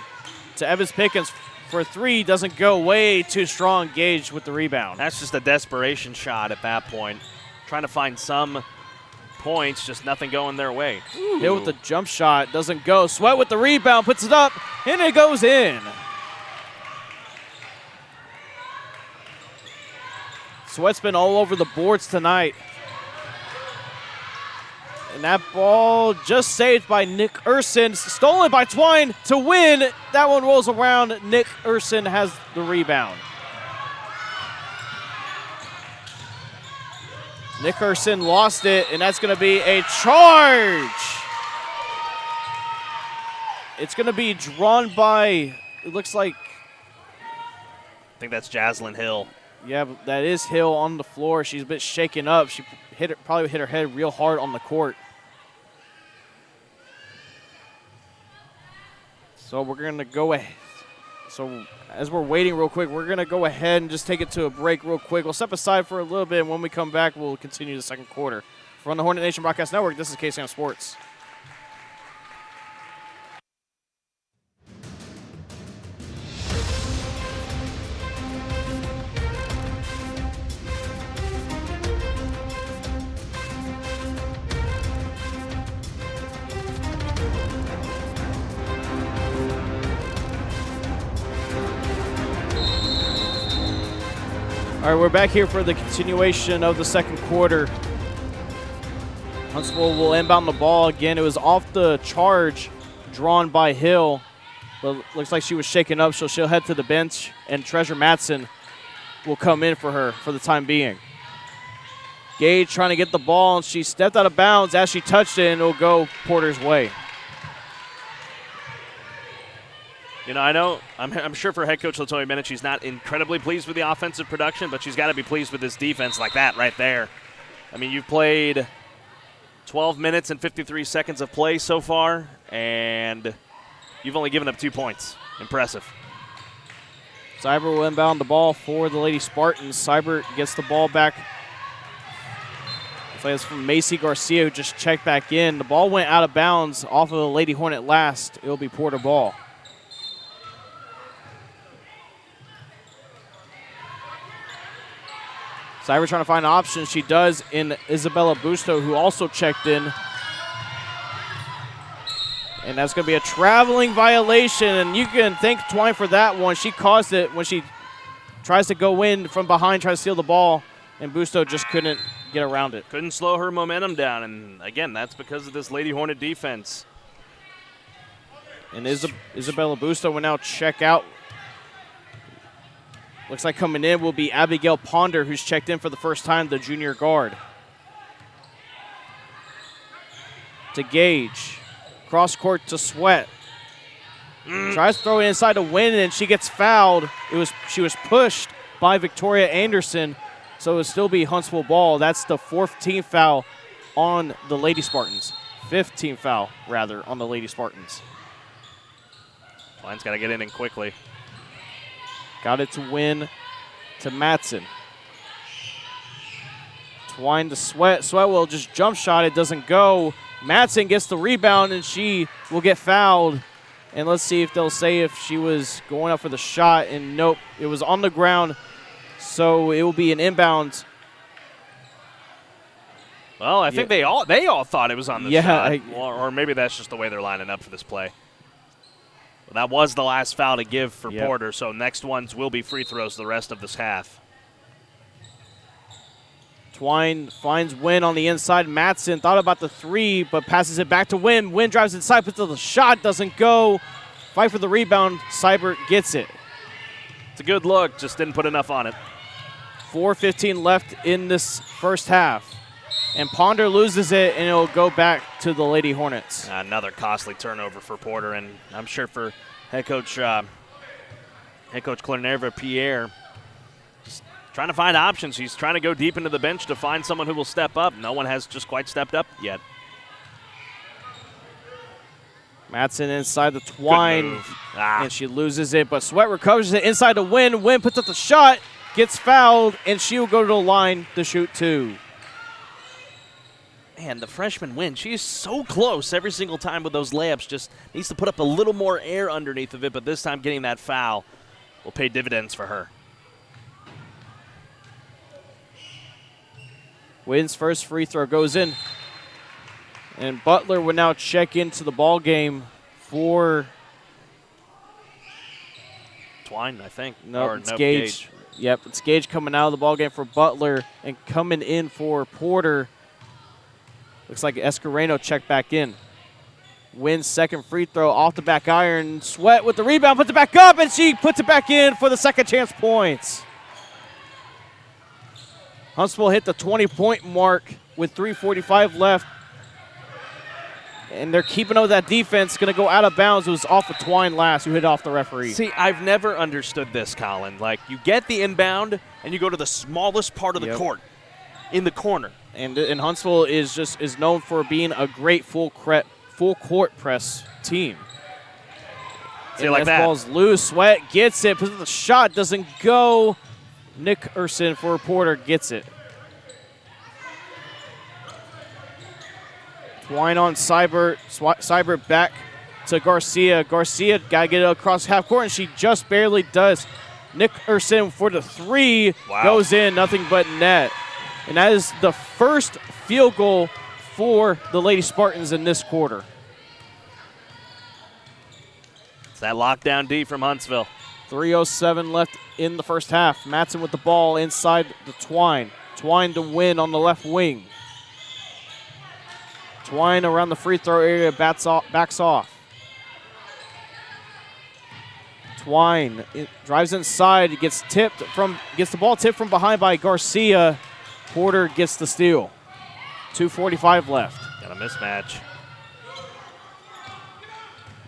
[SPEAKER 3] To Evans Pickens for three. Doesn't go. Way too strong. Gage with the rebound.
[SPEAKER 4] That's just a desperation shot at that point. Trying to find some points, just nothing going their way.
[SPEAKER 3] Hill with the jump shot, doesn't go. Sweat with the rebound, puts it up, and it goes in. Sweat's been all over the boards tonight. And that ball just saved by Nick Urson, stolen by Twine to Win. That one rolls around. Nick Urson has the rebound. Nick Urson lost it, and that's going to be a charge. It's going to be drawn by, it looks like.
[SPEAKER 4] I think that's Jaslyn Hill.
[SPEAKER 3] Yeah, but that is Hill on the floor. She's a bit shaken up. She probably hit her head real hard on the court. So we're going to go ahead. So as we're waiting real quick, we're going to go ahead and just take it to a break real quick. We'll step aside for a little bit, and when we come back, we'll continue the second quarter. From the Hornet Nation Broadcast Network, this is KSAM Sports. All right, we're back here for the continuation of the second quarter. Huntsville will inbound the ball again. It was off the charge drawn by Hill, but looks like she was shaken up, so she'll head to the bench, and Treasure Matson will come in for her for the time being. Gage trying to get the ball, and she stepped out of bounds as she touched it, and it'll go Porter's way.
[SPEAKER 4] You know, I'm sure for head coach Latoya Bennett, she's not incredibly pleased with the offensive production, but she's got to be pleased with this defense like that right there. I mean, you've played 12 minutes and 53 seconds of play so far, and you've only given up 2 points. Impressive.
[SPEAKER 3] Seibert will inbound the ball for the Lady Spartans. Seibert gets the ball back. Looks like it's from Macy Garcia, who just checked back in. The ball went out of bounds off of the Lady Hornet last. It'll be Porter ball. Cyber trying to find options. She does in Isabella Busto, who also checked in. And that's going to be a traveling violation, and you can thank Twine for that one. She caused it when she tries to go in from behind, try to steal the ball, and Busto just couldn't get around it.
[SPEAKER 4] Couldn't slow her momentum down, and again, that's because of this Lady Hornet defense.
[SPEAKER 3] And Isabella Busto will now check out. Looks like coming in will be Abigail Ponder, who's checked in for the first time, the junior guard. To Gage. Cross court to Sweat. Tries to throw it inside to win, and she gets fouled. She was pushed by Victoria Anderson, so it'll still be Huntsville ball. That's the 4th team foul on the Lady Spartans. 5th team foul, rather, on the Lady Spartans.
[SPEAKER 4] Line's got to get in quickly.
[SPEAKER 3] Got it to win to Matson. Twine to Sweat. Sweat will just jump shot. It doesn't go. Matson gets the rebound, and she will get fouled. And let's see if they'll say if she was going up for the shot. And nope, it was on the ground. So it will be an inbound.
[SPEAKER 4] Well, I think they all thought it was on the shot.
[SPEAKER 3] Yeah,
[SPEAKER 4] Or maybe that's just the way they're lining up for this play. Well, that was the last foul to give for Porter, so next ones will be free throws the rest of this half.
[SPEAKER 3] Twine finds Wynn on the inside. Matson thought about the 3, but passes it back to Wynn. Wynn drives inside, puts the shot, doesn't go. Fight for the rebound. Seibert gets it.
[SPEAKER 4] It's a good look, just didn't put enough on it.
[SPEAKER 3] 4:15 left in this first half. And Ponder loses it, and it'll go back to the Lady Hornets.
[SPEAKER 4] Another costly turnover for Porter, and I'm sure for head coach Clarinerva Pierre, just trying to find options. He's trying to go deep into the bench to find someone who will step up. No one has just quite stepped up yet.
[SPEAKER 3] Matson inside the Twine, and she loses it, but Sweat recovers it inside to Wynn. Wynn puts up the shot, gets fouled, and she will go to the line to shoot 2.
[SPEAKER 4] Man, the freshman Wynn, she is so close every single time with those layups. Just needs to put up a little more air underneath of it, but this time getting that foul will pay dividends for her.
[SPEAKER 3] Wynn's first free throw goes in. And Butler will now check into the ball game for
[SPEAKER 4] Twine, I think.
[SPEAKER 3] No, it's Gage. Yep, it's Gage coming out of the ball game for Butler, and coming in for Porter. Looks like Escareno checked back in. Wynn's second free throw off the back iron. Sweat with the rebound, puts it back up, and she puts it back in for the second chance points. Huntsville hit the 20-point mark with 3:45 left. And they're keeping up with that defense. Going to go out of bounds. It was off of Twine last, who hit off the referee.
[SPEAKER 4] See, I've never understood this, Collin. Like, you get the inbound, and you go to the smallest part of the court, in the corner.
[SPEAKER 3] And Huntsville is known for being a great full court press team.
[SPEAKER 4] See, like that.
[SPEAKER 3] Ball's loose. Sweat gets it. Puts the shot, doesn't go. Nick Urson for Porter gets it. Twine on Seibert. Seibert back to Garcia. Garcia got to get it across half court, and she just barely does. Nick Urson for the 3 goes in, nothing but net. And that is the first field goal for the Lady Spartans in this quarter.
[SPEAKER 4] It's that lockdown D from Huntsville.
[SPEAKER 3] 3:07 left in the first half. Matson with the ball inside the Twine. Twine to win on the left wing. Twine around the free throw area, backs off. Twine drives inside, gets the ball tipped from behind by Garcia. Porter gets the steal. 2:45 left.
[SPEAKER 4] Got a mismatch.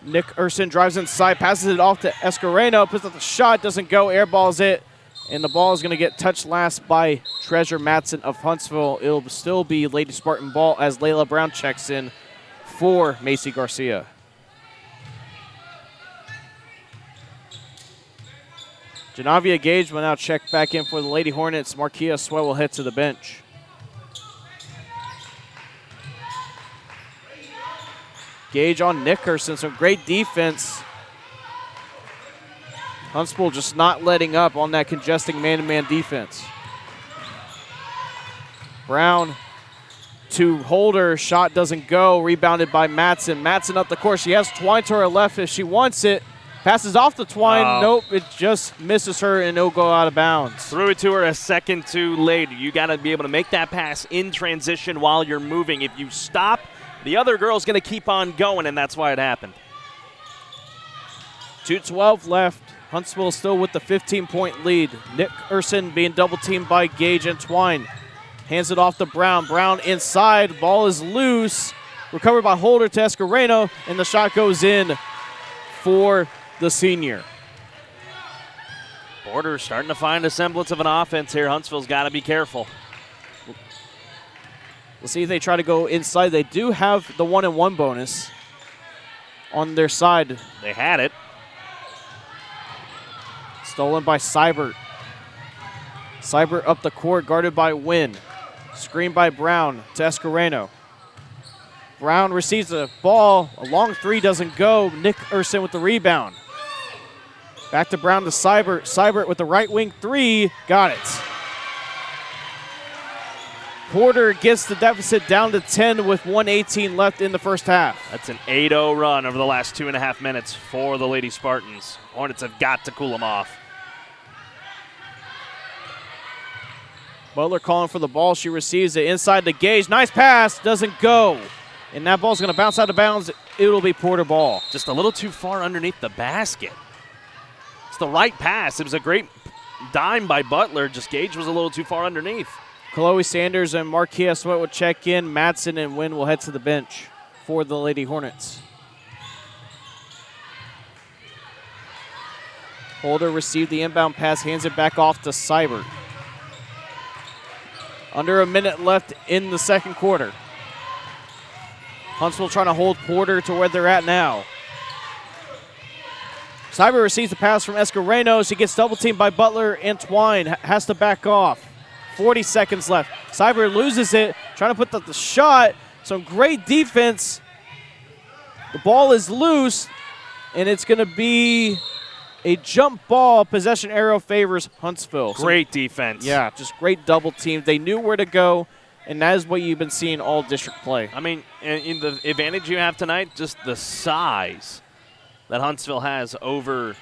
[SPEAKER 3] Nick Urson drives inside, passes it off to Escareno, puts up the shot, doesn't go, airballs it, and the ball is going to get touched last by Treasure Matson of Huntsville. It'll still be Lady Spartan ball as Layla Brown checks in for Macy Garcia. Janavia Gage will now check back in for the Lady Hornets. Marquia Sweat will head to the bench. Gage on Nickerson, some great defense. Huntsville just not letting up on that congesting man-to-man defense. Brown to Holder. Shot doesn't go. Rebounded by Matson. Matson up the court. She has Twine to her left if she wants it. Passes off the Twine.
[SPEAKER 4] Oh.
[SPEAKER 3] Nope, it just misses her and it'll go out of bounds.
[SPEAKER 4] Threw it to her a second too late. You got to be able to make that pass in transition while you're moving. If you stop, the other girl's going to keep on going, and that's why it happened.
[SPEAKER 3] 2:12 left. Huntsville still with the 15-point lead. Nick Urson being double-teamed by Gage and Twine. Hands it off to Brown. Brown inside. Ball is loose. Recovered by Holder to Escareno, and the shot goes in for the senior.
[SPEAKER 4] Porter's starting to find a semblance of an offense here. Huntsville's got to be careful.
[SPEAKER 3] We'll see if they try to go inside. They do have the 1-and-1 bonus on their side.
[SPEAKER 4] They had it.
[SPEAKER 3] Stolen by Seibert. Seibert up the court, guarded by Wynn. Screen by Brown to Escareno. Brown receives the ball. A long three doesn't go. Nick Urson with the rebound. Back to Brown to Seibert. Seibert with the right wing three. Got it. Porter gets the deficit down to 10 with 1:18 left in the first half.
[SPEAKER 4] That's an 8-0 run over the last 2.5 minutes for the Lady Spartans. Hornets have got to cool them off.
[SPEAKER 3] Butler calling for the ball. She receives it inside the Gage. Nice pass. Doesn't go. And that ball's going to bounce out of bounds. It'll be Porter ball.
[SPEAKER 4] Just a little too far underneath the basket. It's the right pass. It was a great dime by Butler. Just Gage was a little too far underneath.
[SPEAKER 3] Chloe Sanders and Marquia Sweat will check in. Matson and Wynn will head to the bench for the Lady Hornets. Holder received the inbound pass, hands it back off to Seibert. Under a minute left in the second quarter. Huntsville trying to hold Porter to where they're at now. Seibert receives the pass from Escareno. She gets double-teamed by Butler and Twine. Has to back off. 40 seconds left. Seibert loses it, trying to put the shot. Some great defense. The ball is loose, and it's going to be a jump ball. Possession arrow favors Huntsville.
[SPEAKER 4] Great defense.
[SPEAKER 3] Yeah, just great double team. They knew where to go, and that is what you've been seeing all district play.
[SPEAKER 4] I mean, in the advantage you have tonight, just the size that Huntsville has over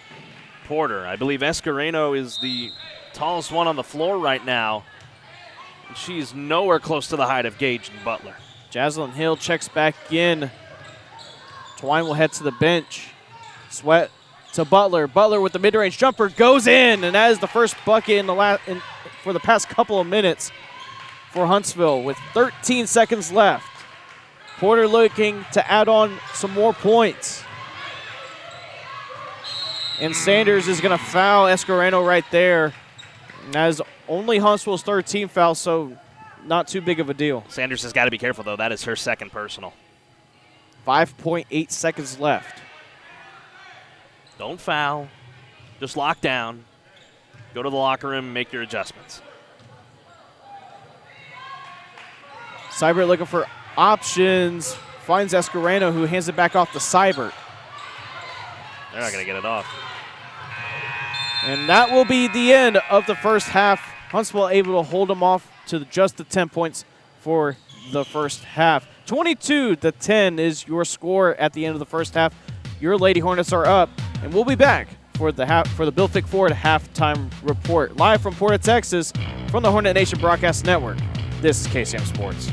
[SPEAKER 4] Porter. I believe Escareno is the tallest one on the floor right now. She's nowhere close to the height of Gage and Butler.
[SPEAKER 3] Jaslyn Hill checks back in. Twine will head to the bench. Sweat to Butler. Butler with the mid-range jumper goes in, and that is the first bucket for the past couple of minutes for Huntsville with 13 seconds left. Porter looking to add on some more points. And Sanders is going to foul Escareno right there. And that is only Huntsville's third team foul, so not too big of a deal.
[SPEAKER 4] Sanders has got to be careful, though. That is her second personal.
[SPEAKER 3] 5.8 seconds left.
[SPEAKER 4] Don't foul. Just lock down. Go to the locker room and make your adjustments.
[SPEAKER 3] Seibert looking for options. Finds Escareno, who hands it back off to Seibert.
[SPEAKER 4] They're not going to get it off.
[SPEAKER 3] And that will be the end of the first half. Huntsville able to hold them off to just the 10 points for the first half. 22-10 is your score at the end of the first half. Your Lady Hornets are up, and we'll be back for the Bill Fick Ford halftime report. Live from Porter, Texas, from the Hornet Nation Broadcast Network. This is KSAM Sports.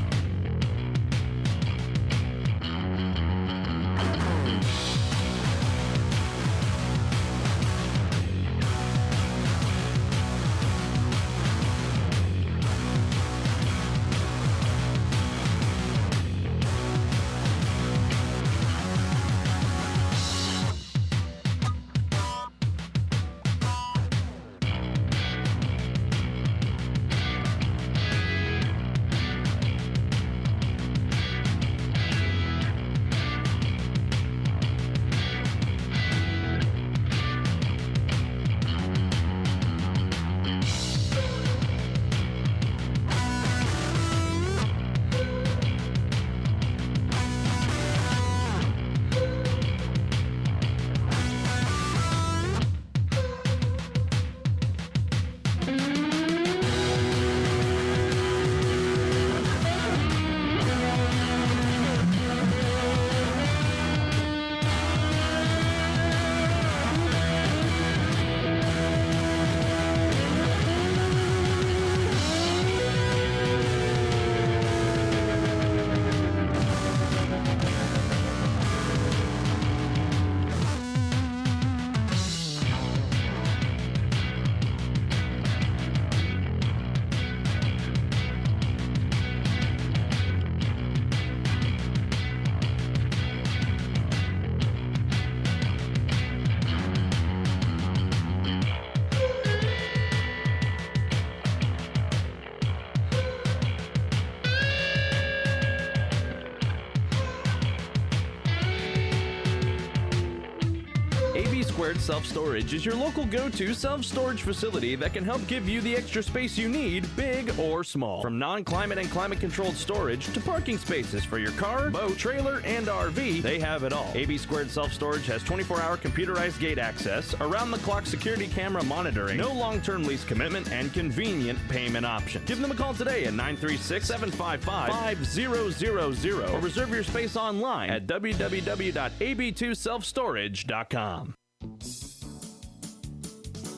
[SPEAKER 2] Squared Self-Storage is your local go-to self-storage facility that can help give you the extra space you need, big or small. From non-climate and climate-controlled storage to parking spaces for your car, boat, trailer, and RV, they have it all. AB Squared Self-Storage has 24-hour computerized gate access, around-the-clock security camera monitoring, no long-term lease commitment, and convenient payment options. Give them a call today at 936-755-5000 or reserve your space online at www.ab2selfstorage.com.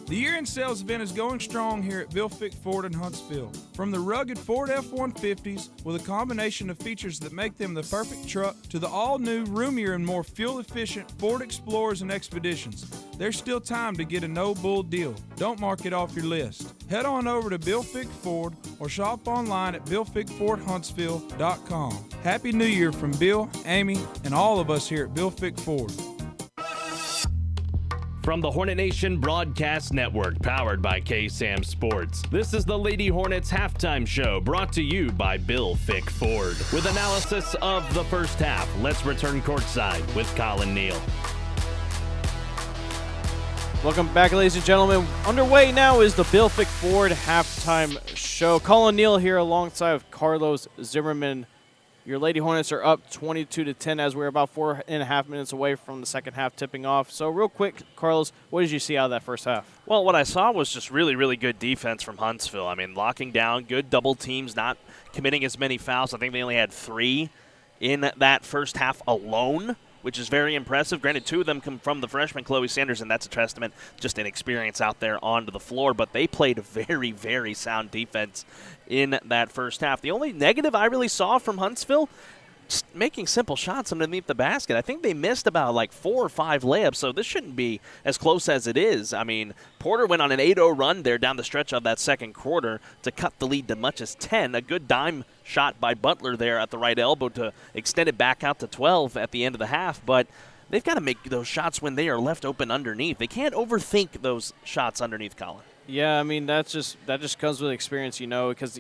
[SPEAKER 1] The year-end sales event is going strong here at Fick Ford in Huntsville. From the rugged Ford F-150s with a combination of features that make them the perfect truck to the all-new, roomier, and more fuel-efficient Ford Explorers and Expeditions, there's still time to get a no-bull deal. Don't mark it off your list. Head on over to Fick Ford or shop online at BillFickFordHuntsville.com. Happy New Year from Bill, Amy, and all of us here at Fick Ford.
[SPEAKER 2] From the Hornet Nation Broadcast Network, powered by KSAM Sports, this is the Lady Hornets halftime show, brought to you by Fick Ford. With analysis of the first half, let's return courtside with Collin, Neill.
[SPEAKER 3] Welcome back, ladies and gentlemen. Underway now is the Fick Ford halftime show. Collin, Neill here alongside Carlos Zimmermann. Your Lady Hornets are up 22-10 as we're about 4.5 minutes away from the second half tipping off. So real quick, Carlos, what did you see out of that first half?
[SPEAKER 4] Well, what I saw was just really, really good defense from Huntsville. I mean, locking down, good double teams, not committing as many fouls. I think they only had 3 in that first half alone, which is very impressive. Granted, 2 of them come from the freshman, Chloe Sanders, and that's a testament, just inexperience out there onto the floor. But they played very, very sound defense in that first half. The only negative I really saw from Huntsville, just making simple shots underneath the basket. I think they missed about like 4 or 5 layups, so this shouldn't be as close as it is. I mean, Porter went on an 8-0 run there down the stretch of that second quarter to cut the lead to much as 10. A good dime shot by Butler there at the right elbow to extend it back out to 12 at the end of the half, but they've got to make those shots when they are left open underneath. They can't overthink those shots underneath, Collin.
[SPEAKER 3] Yeah, I mean, that just comes with experience, because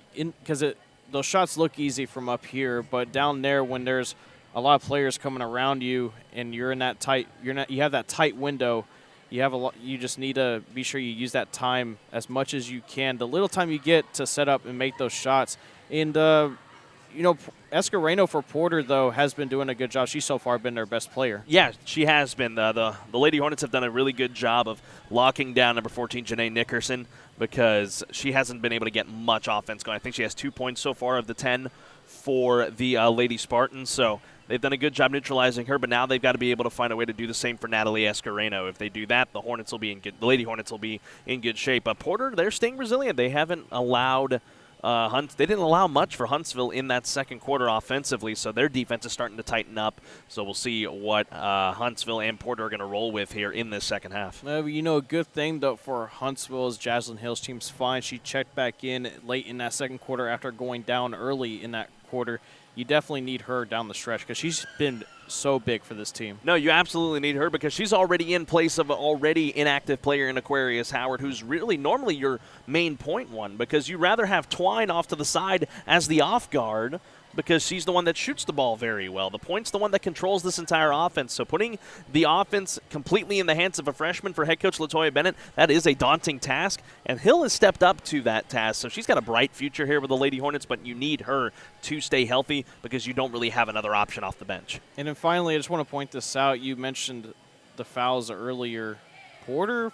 [SPEAKER 3] those shots look easy from up here, but down there when there's a lot of players coming around you and you're in that tight, you have that tight window. You just need to be sure you use that time as much as you can. The little time you get to set up and make those shots. And Escareno for Porter, though, has been doing a good job. She's so far been their best player.
[SPEAKER 4] Yeah, she has been. The Lady Hornets have done a really good job of locking down number 14, Janae Nickerson, because she hasn't been able to get much offense going. I think she has 2 points so far of the 10 for the Lady Spartans. So they've done a good job neutralizing her, but now they've got to be able to find a way to do the same for Natalie Escareno. If they do that, the Lady Hornets will be in good shape. But Porter, they're staying resilient. They haven't allowed they didn't allow much for Huntsville in that second quarter offensively, so their defense is starting to tighten up. So we'll see what Huntsville and Porter are going to roll with here in this second half.
[SPEAKER 3] A good thing, though, for Huntsville is Jaslyn Hill's team's fine. She checked back in late in that second quarter after going down early in that quarter. You definitely need her down the stretch because she's been so big for this team.
[SPEAKER 4] No, you absolutely need her because she's already in place of an already inactive player in Aquarius Howard, who's really normally your main point one, because you rather have Twine off to the side as the off guard because she's the one that shoots the ball very well. The point's the one that controls this entire offense. So putting the offense completely in the hands of a freshman for head coach LaToya Bennett, that is a daunting task, and Hill has stepped up to that task. So she's got a bright future here with the Lady Hornets, but you need her to stay healthy because you don't really have another option off the bench.
[SPEAKER 3] And then finally, I just want to point this out. You mentioned the fouls earlier. Porter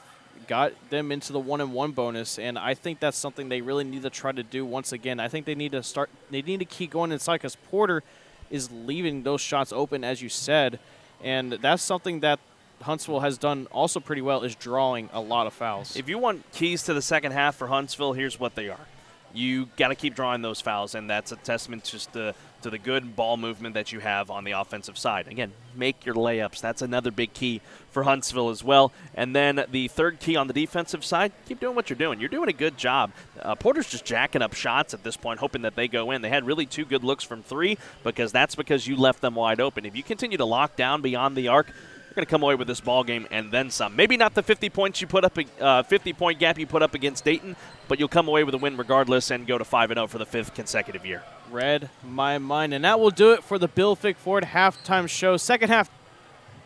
[SPEAKER 3] got them into the 1-and-1 bonus, and I think that's something they really need to try to do once again. I think they need to keep going inside because Porter is leaving those shots open, as you said, and that's something that Huntsville has done also pretty well, is drawing a lot of fouls.
[SPEAKER 4] If you want keys to the second half for Huntsville, here's what they are. You got to keep drawing those fouls, and that's a testament just to the good ball movement that you have on the offensive side. Again, make your layups. That's another big key for Huntsville as well. And then the third key on the defensive side, keep doing what you're doing. You're doing a good job. Porter's just jacking up shots at this point, hoping that they go in. They had really 2 good looks from 3 because you left them wide open. If you continue to lock down beyond the arc, going to come away with this ball game and then some. Maybe not the 50 points you put up, 50-point gap you put up against Dayton, but you'll come away with a win regardless and go to 5-0 for the 5th consecutive year.
[SPEAKER 3] Read my mind, and that will do it for the Fick Ford halftime show. Second half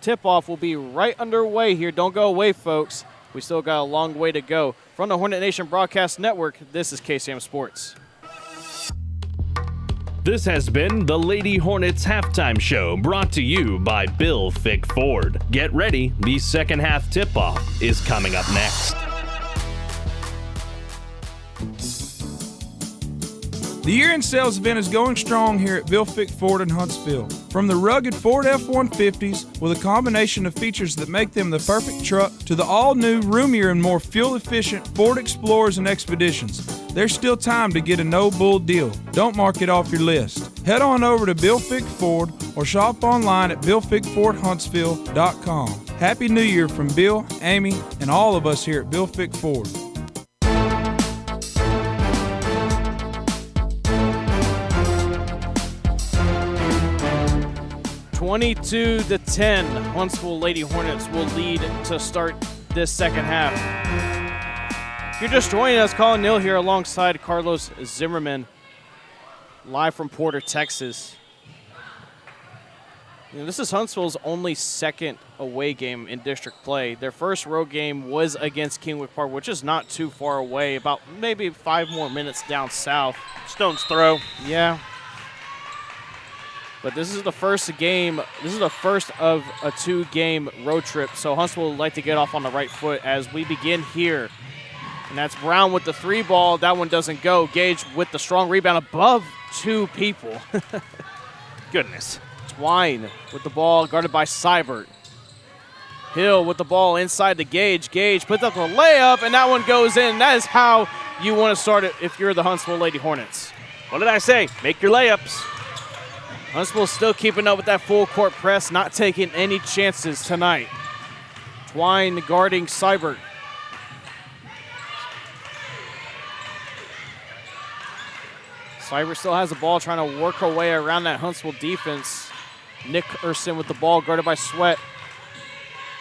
[SPEAKER 3] tip-off will be right underway here. Don't go away, folks. We still got a long way to go. From the Hornet Nation Broadcast Network, this is KSAM Sports.
[SPEAKER 2] This has been the Lady Hornets halftime show, brought to you by Bill Fick Ford. Get ready, the second half tip-off is coming up next.
[SPEAKER 1] The year-end sales event is going strong here at Bill Fick Ford in Huntsville. From the rugged Ford F-150s with a combination of features that make them the perfect truck to the all-new, roomier, and more fuel-efficient Ford Explorers and Expeditions, there's still time to get a no-bull deal. Don't mark it off your list. Head on over to Bill Fick Ford or shop online at BillFickFordHuntsville.com. Happy New Year from Bill, Amy, and all of us here at Bill Fick Ford.
[SPEAKER 3] 22-10, Huntsville Lady Hornets will lead to start this second half. If you're just joining us, Collin Neill here alongside Carlos Zimmermann, live from Porter, Texas. This is Huntsville's only second away game in district play. Their first road game was against Kingwick Park, which is not too far away, about maybe 5 more minutes down south.
[SPEAKER 4] Stone's throw.
[SPEAKER 3] Yeah. But this is the first game. This is the first of a 2-game road trip. So Huntsville would like to get off on the right foot as we begin here. And that's Brown with the 3 ball. That one doesn't go. Gage with the strong rebound above 2 people.
[SPEAKER 4] Goodness.
[SPEAKER 3] Twine with the ball guarded by Seibert. Hill with the ball inside the Gage. Gage puts up the layup, and that one goes in. That is how you want to start it if you're the Huntsville Lady Hornets.
[SPEAKER 4] What did I say? Make your layups.
[SPEAKER 3] Huntsville still keeping up with that full court press, not taking any chances tonight. Twine guarding Seibert. Seibert still has the ball, trying to work her way around that Huntsville defense. Nick Urson with the ball, guarded by Sweat.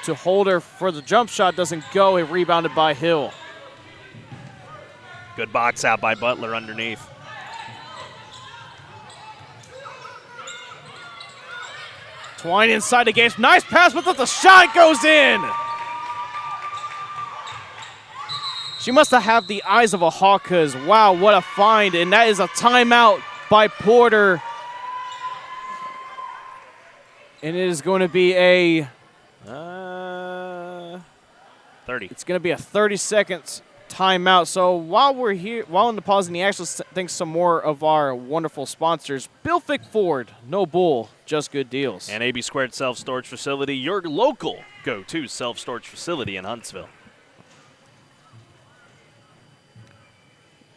[SPEAKER 3] To Holder for the jump shot, doesn't go. It rebounded by Hill.
[SPEAKER 4] Good box out by Butler underneath.
[SPEAKER 3] Twine inside the game. Nice pass, but the shot goes in. She must have the eyes of a hawk, because, wow, what a find. And that is a timeout by Porter. And it is going to be a
[SPEAKER 4] 30.
[SPEAKER 3] It's going to be a 30-second timeout. So while we're here, while in the pause, and he actually thanks some more of our wonderful sponsors. Bill Fick Ford, no bull, just good deals.
[SPEAKER 4] And AB Squared Self-Storage Facility, your local go-to self-storage facility in Huntsville.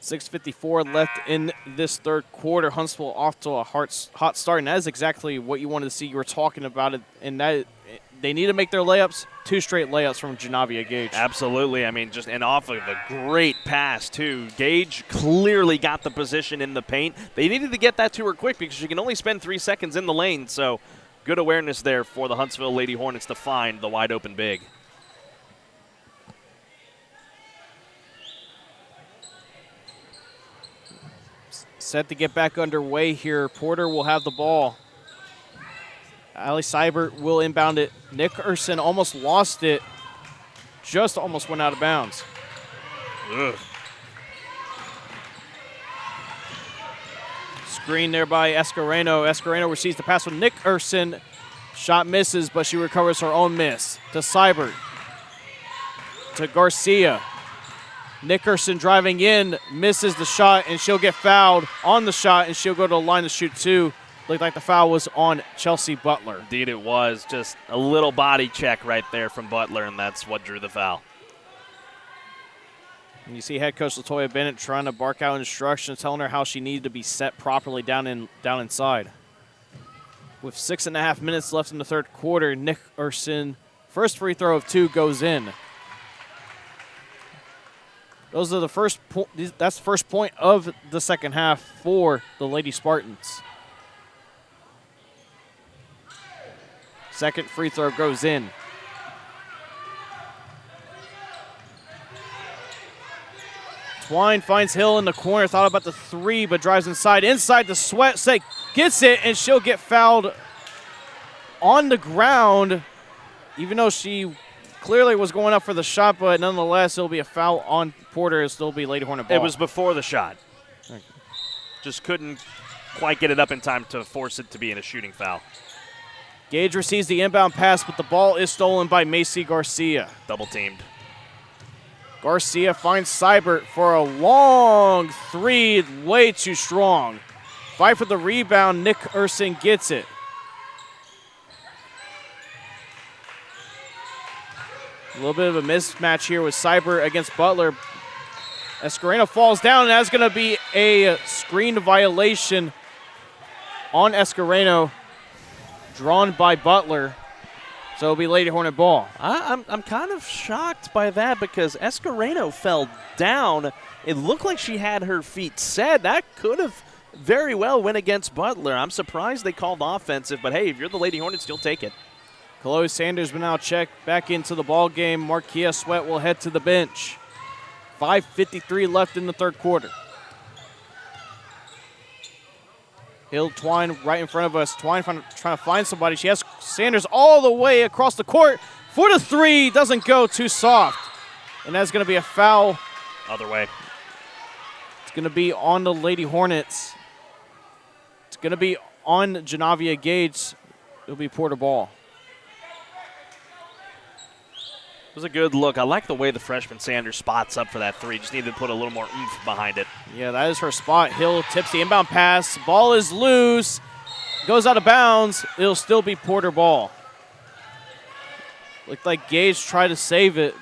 [SPEAKER 3] 6:54 left in this third quarter. Huntsville off to a hot start, and that is exactly what you wanted to see. You were talking about it, and that they need to make their layups. 2 straight layups from Janavia Gage.
[SPEAKER 4] Absolutely. I mean, and off of a great pass, too. Gage clearly got the position in the paint. They needed to get that to her quick because she can only spend 3 seconds in the lane. So good awareness there for the Huntsville Lady Hornets to find the wide open big.
[SPEAKER 3] Set to get back underway here. Porter will have the ball. Ali Seibert will inbound it. Nick Urson almost lost it. Just almost went out of bounds.
[SPEAKER 4] Ugh.
[SPEAKER 3] Screen there by Escareno. Escareno receives the pass from Nick Urson. Shot misses, but she recovers her own miss. To Seibert. To Garcia. Nickerson driving in, misses the shot, and she'll get fouled on the shot, and she'll go to the line to shoot 2. Looked like the foul was on Chelsea Butler.
[SPEAKER 4] Indeed it was. Just a little body check right there from Butler, and that's what drew the foul.
[SPEAKER 3] And you see head coach LaToya Bennett trying to bark out instructions, telling her how she needed to be set properly down inside. With 6.5 minutes left in the third quarter, Nick Urson, first free throw of 2 goes in. Those are that's the first point of the second half for the Lady Spartans. Second free throw goes in. Twine finds Hill in the corner, thought about the 3, but drives inside the Sweat, gets it, and she'll get fouled on the ground. even though she clearly was going up for the shot, but nonetheless, it'll be a foul on Porter. It'll still be Lady Hornet ball.
[SPEAKER 4] It was before the shot. Just couldn't quite get it up in time to force it to be in a shooting foul.
[SPEAKER 3] Gage receives the inbound pass, but the ball is stolen by Macy Garcia.
[SPEAKER 4] Double teamed.
[SPEAKER 3] Garcia finds Seibert for a long three, way too strong. Fight for the rebound. Nick Urson gets it. A little bit of a mismatch here with Seibert against Butler. Escareno falls down, and that's going to be a screen violation on Escareno, drawn by Butler. So it'll be Lady Hornet ball.
[SPEAKER 4] I'm kind of shocked by that because Escareno fell down. It looked like she had her feet set. That could have very well went against Butler. I'm surprised they called offensive, but hey, if you're the Lady Hornets, you'll take it.
[SPEAKER 3] Chloe Sanders will now check back into the ball game. Markia Sweat will head to the bench. 5:53 left in the third quarter. Hill, Twine right in front of us. Twine trying to find somebody. She has Sanders all the way across the court for the three. Doesn't go, too soft. And that's going to be a foul.
[SPEAKER 4] Other way.
[SPEAKER 3] It's going to be on the Lady Hornets. It's going to be on Janavia Gage. It'll be Porter ball.
[SPEAKER 4] It was a good look. I like the way the freshman Sanders spots up for that three. Just needed to put a little more oomph behind it.
[SPEAKER 3] Yeah, that is her spot. Hill tips the inbound pass. Ball is loose. Goes out of bounds. It'll still be Porter ball. Looked like Gage tried to save it,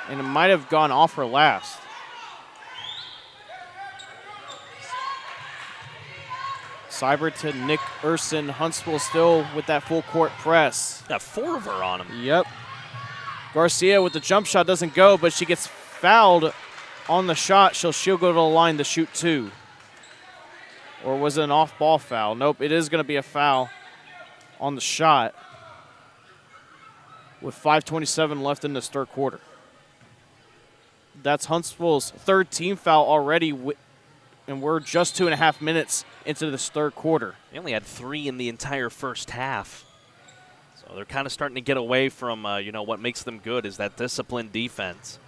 [SPEAKER 3] and it might have gone off her last. Seibert to Nick Urson. Huntsville still with that full court press.
[SPEAKER 4] Got four of her on him.
[SPEAKER 3] Yep. Garcia with the jump shot doesn't go, but she gets fouled on the shot. She'll go to the line to shoot two. Or was it an off-ball foul? Nope, it is going to be a foul on the shot with 5:27 left in this third quarter. That's Huntsville's third team foul already, and we're just 2.5 minutes into this third quarter.
[SPEAKER 4] They only had 3 in the entire first half. So they're kind of starting to get away from, what makes them good is that disciplined defense.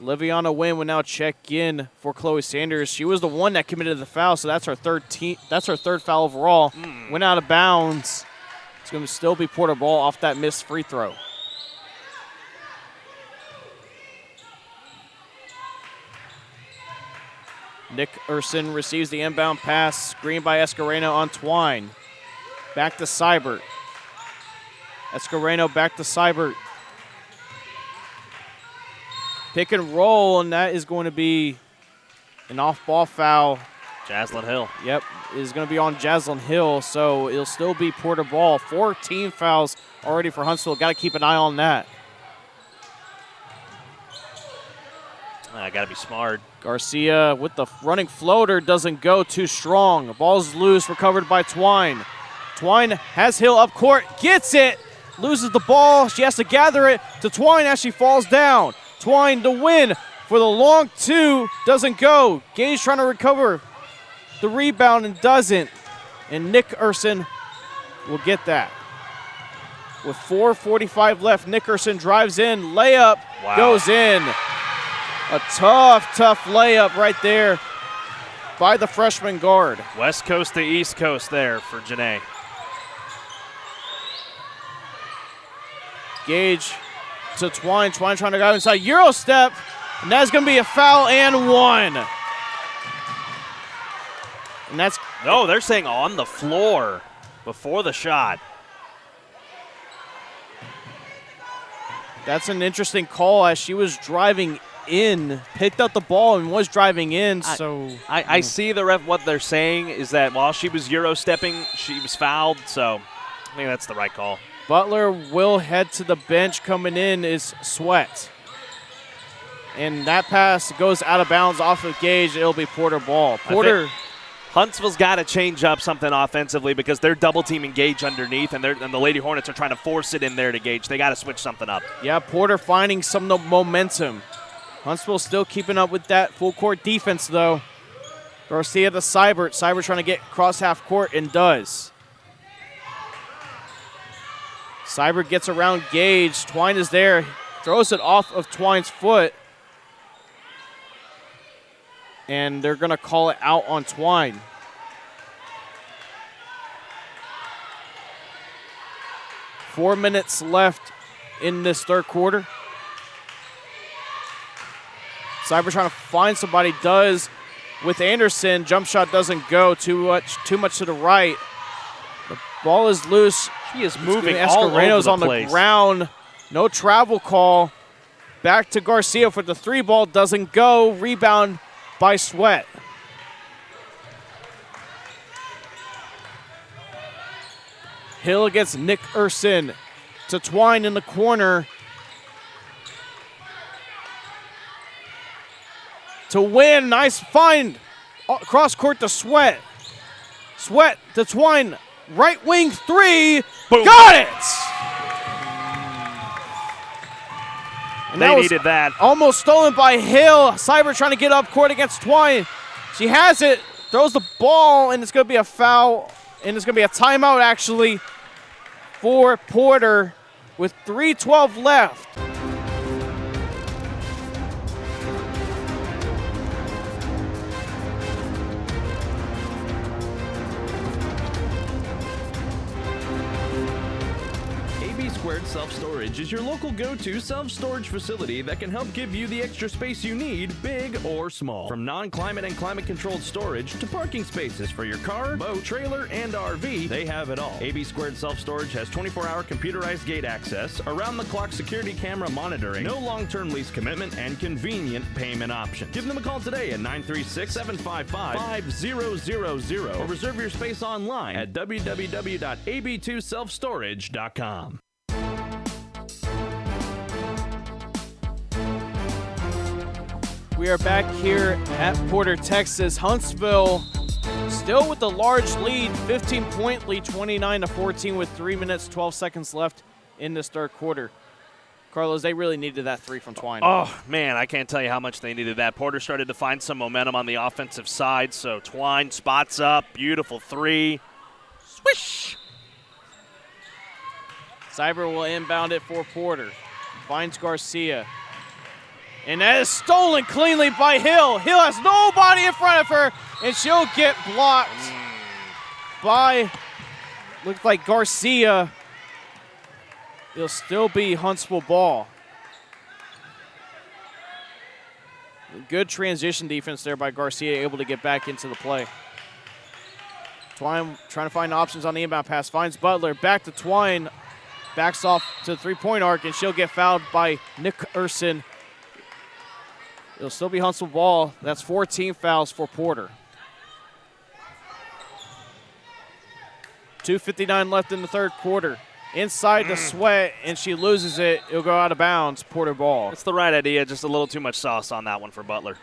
[SPEAKER 3] Liviana Wynn will now check in for Chloe Sanders. She was the one that committed the foul, so that's her third foul overall. Went out of bounds. It's going to still be Porter ball off that missed free throw. Nick Urson receives the inbound pass. Screened by Escareno on Twine. Back to Seibert. Escareno back to Seibert. Pick and roll, and that is going to be an off-ball foul.
[SPEAKER 4] Jaslyn Hill.
[SPEAKER 3] Yep, is going to be on Jaslyn Hill, so it'll still be Porter ball. 4 team fouls already for Huntsville. Got to keep an eye on that.
[SPEAKER 4] I got to be smart.
[SPEAKER 3] Garcia with the running floater doesn't go, too strong. The ball's loose, recovered by Twine. Twine has Hill up court, gets it, loses the ball. She has to gather it to Twine as she falls down. Twine to win for the long two, doesn't go. Gage trying to recover the rebound and doesn't. And Nick Urson will get that. With 4:45 left, Nick Urson drives in, layup goes in. A tough layup right there by the freshman guard.
[SPEAKER 4] West Coast to East Coast there for Janae.
[SPEAKER 3] Gage to Twine. Twine trying to go inside. Euro step. And that's going to be a foul and one. And that's...
[SPEAKER 4] No, they're saying on the floor before the shot.
[SPEAKER 3] That's an interesting call as she was driving in, picked up the ball and was driving in, so...
[SPEAKER 4] I see the ref. What they're saying is that while she was Euro stepping, she was fouled, so I think that's the right call.
[SPEAKER 3] Butler will head to the bench. Coming in is Sweat. And that pass goes out of bounds off of Gage. It'll be Porter ball. Porter.
[SPEAKER 4] Huntsville's got to change up something offensively because they're double teaming Gage underneath, and the Lady Hornets are trying to force it in there to Gage. They got to switch something up.
[SPEAKER 3] Yeah, Porter finding some momentum. Huntsville still keeping up with that full court defense, though. Garcia to Seibert. Seibert trying to get across half court and does. Cyber gets around Gage. Twine is there. Throws it off of Twine's foot. And they're going to call it out on Twine. Four minutes left in this third quarter. Cyber trying to find somebody, does with Anderson. Jump shot doesn't go, too much to the right. The ball is loose.
[SPEAKER 4] He is moving all over
[SPEAKER 3] Escareno's
[SPEAKER 4] the
[SPEAKER 3] on
[SPEAKER 4] place.
[SPEAKER 3] The ground. No travel call. Back to Garcia for the three ball, doesn't go. Rebound by Sweat. Hill against Nick Urson. To Twine in the corner. To win, nice find. Cross court to Sweat. Sweat to Twine. Right wing three.
[SPEAKER 4] Boom.
[SPEAKER 3] Got it! And
[SPEAKER 4] They needed that.
[SPEAKER 3] Almost stolen by Hill. Cyber trying to get up court against Twine. She has it. Throws the ball, and it's going to be a foul. And it's going to be a timeout, actually, for Porter with 3:12 left.
[SPEAKER 2] Self-Storage is your local go-to self-storage facility that can help give you the extra space you need, big or small. From non-climate and climate-controlled storage to parking spaces for your car, boat, trailer, and RV, they have it all. AB Squared Self-Storage has 24-hour computerized gate access, around-the-clock security camera monitoring, no long-term lease commitment, and convenient payment options. Give them a call today at 936-755-5000 or reserve your space online at www.ab2selfstorage.com.
[SPEAKER 3] We are back here at Porter, Texas. Huntsville still with the large lead, 15-point lead, 29-14 with 3 minutes, 12 seconds left in this third quarter. Carlos, they really needed that three from Twine.
[SPEAKER 4] Oh, man, I can't tell you how much they needed that. Porter started to find some momentum on the offensive side, so Twine spots up, beautiful three. Swish!
[SPEAKER 3] Cyber will inbound it for Porter. Finds Garcia. And that is stolen cleanly by Hill. Hill has nobody in front of her, and she'll get blocked by, looks like Garcia. It'll still be Huntsville ball. Good transition defense there by Garcia, able to get back into the play. Twine trying to find options on the inbound pass, finds Butler, back to Twine, backs off to the three-point arc, and she'll get fouled by Nick Urson. It'll still be Huntsville ball. That's 14 fouls for Porter. 2:59 left in the third quarter. Inside the Sweat, and she loses it. It'll go out of bounds. Porter ball.
[SPEAKER 4] That's the right idea, just a little too much sauce on that one for Butler.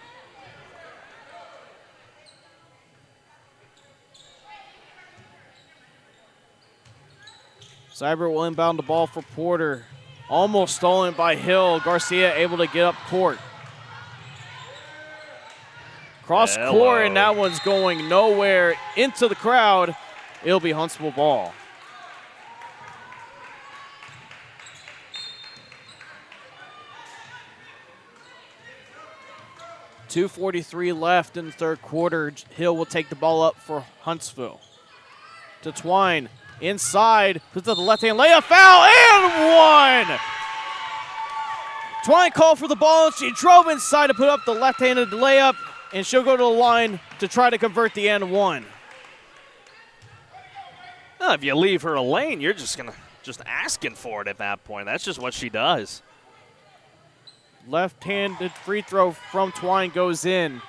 [SPEAKER 3] Cyber will inbound the ball for Porter. Almost stolen by Hill. Garcia able to get up court. Cross court, and that one's going nowhere into the crowd. It'll be Huntsville ball. .243 left in the third quarter. Hill will take the ball up for Huntsville. To Twine. Inside. Puts up the left-hand layup. Foul and one! Twine called for the ball. She drove inside to put up the left-handed layup, and she'll go to the line to try to convert the and one.
[SPEAKER 4] Well, if you leave her a lane, you're just asking for it at that point. That's just what she does.
[SPEAKER 3] Left-handed free throw from Twine goes in.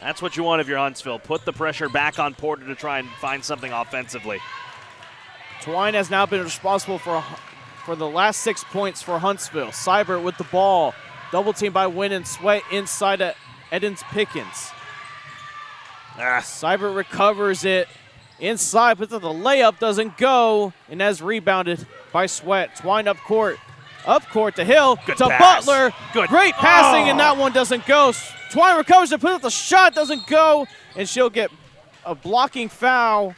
[SPEAKER 4] That's what you want if you're Huntsville. Put the pressure back on Porter to try and find something offensively. Twine
[SPEAKER 3] has now been responsible for the last 6 points for Huntsville. Cyber with the ball. Double team by Wynn and Sweat inside of Edens Pickens. Cyber recovers it inside, but the layup doesn't go, and that's rebounded by Sweat. Twine up court to Hill,
[SPEAKER 4] Good
[SPEAKER 3] to
[SPEAKER 4] pass.
[SPEAKER 3] Butler.
[SPEAKER 4] Good.
[SPEAKER 3] Great passing, and that one doesn't go. Twine recovers it, puts up the shot, doesn't go, and she'll get a blocking foul.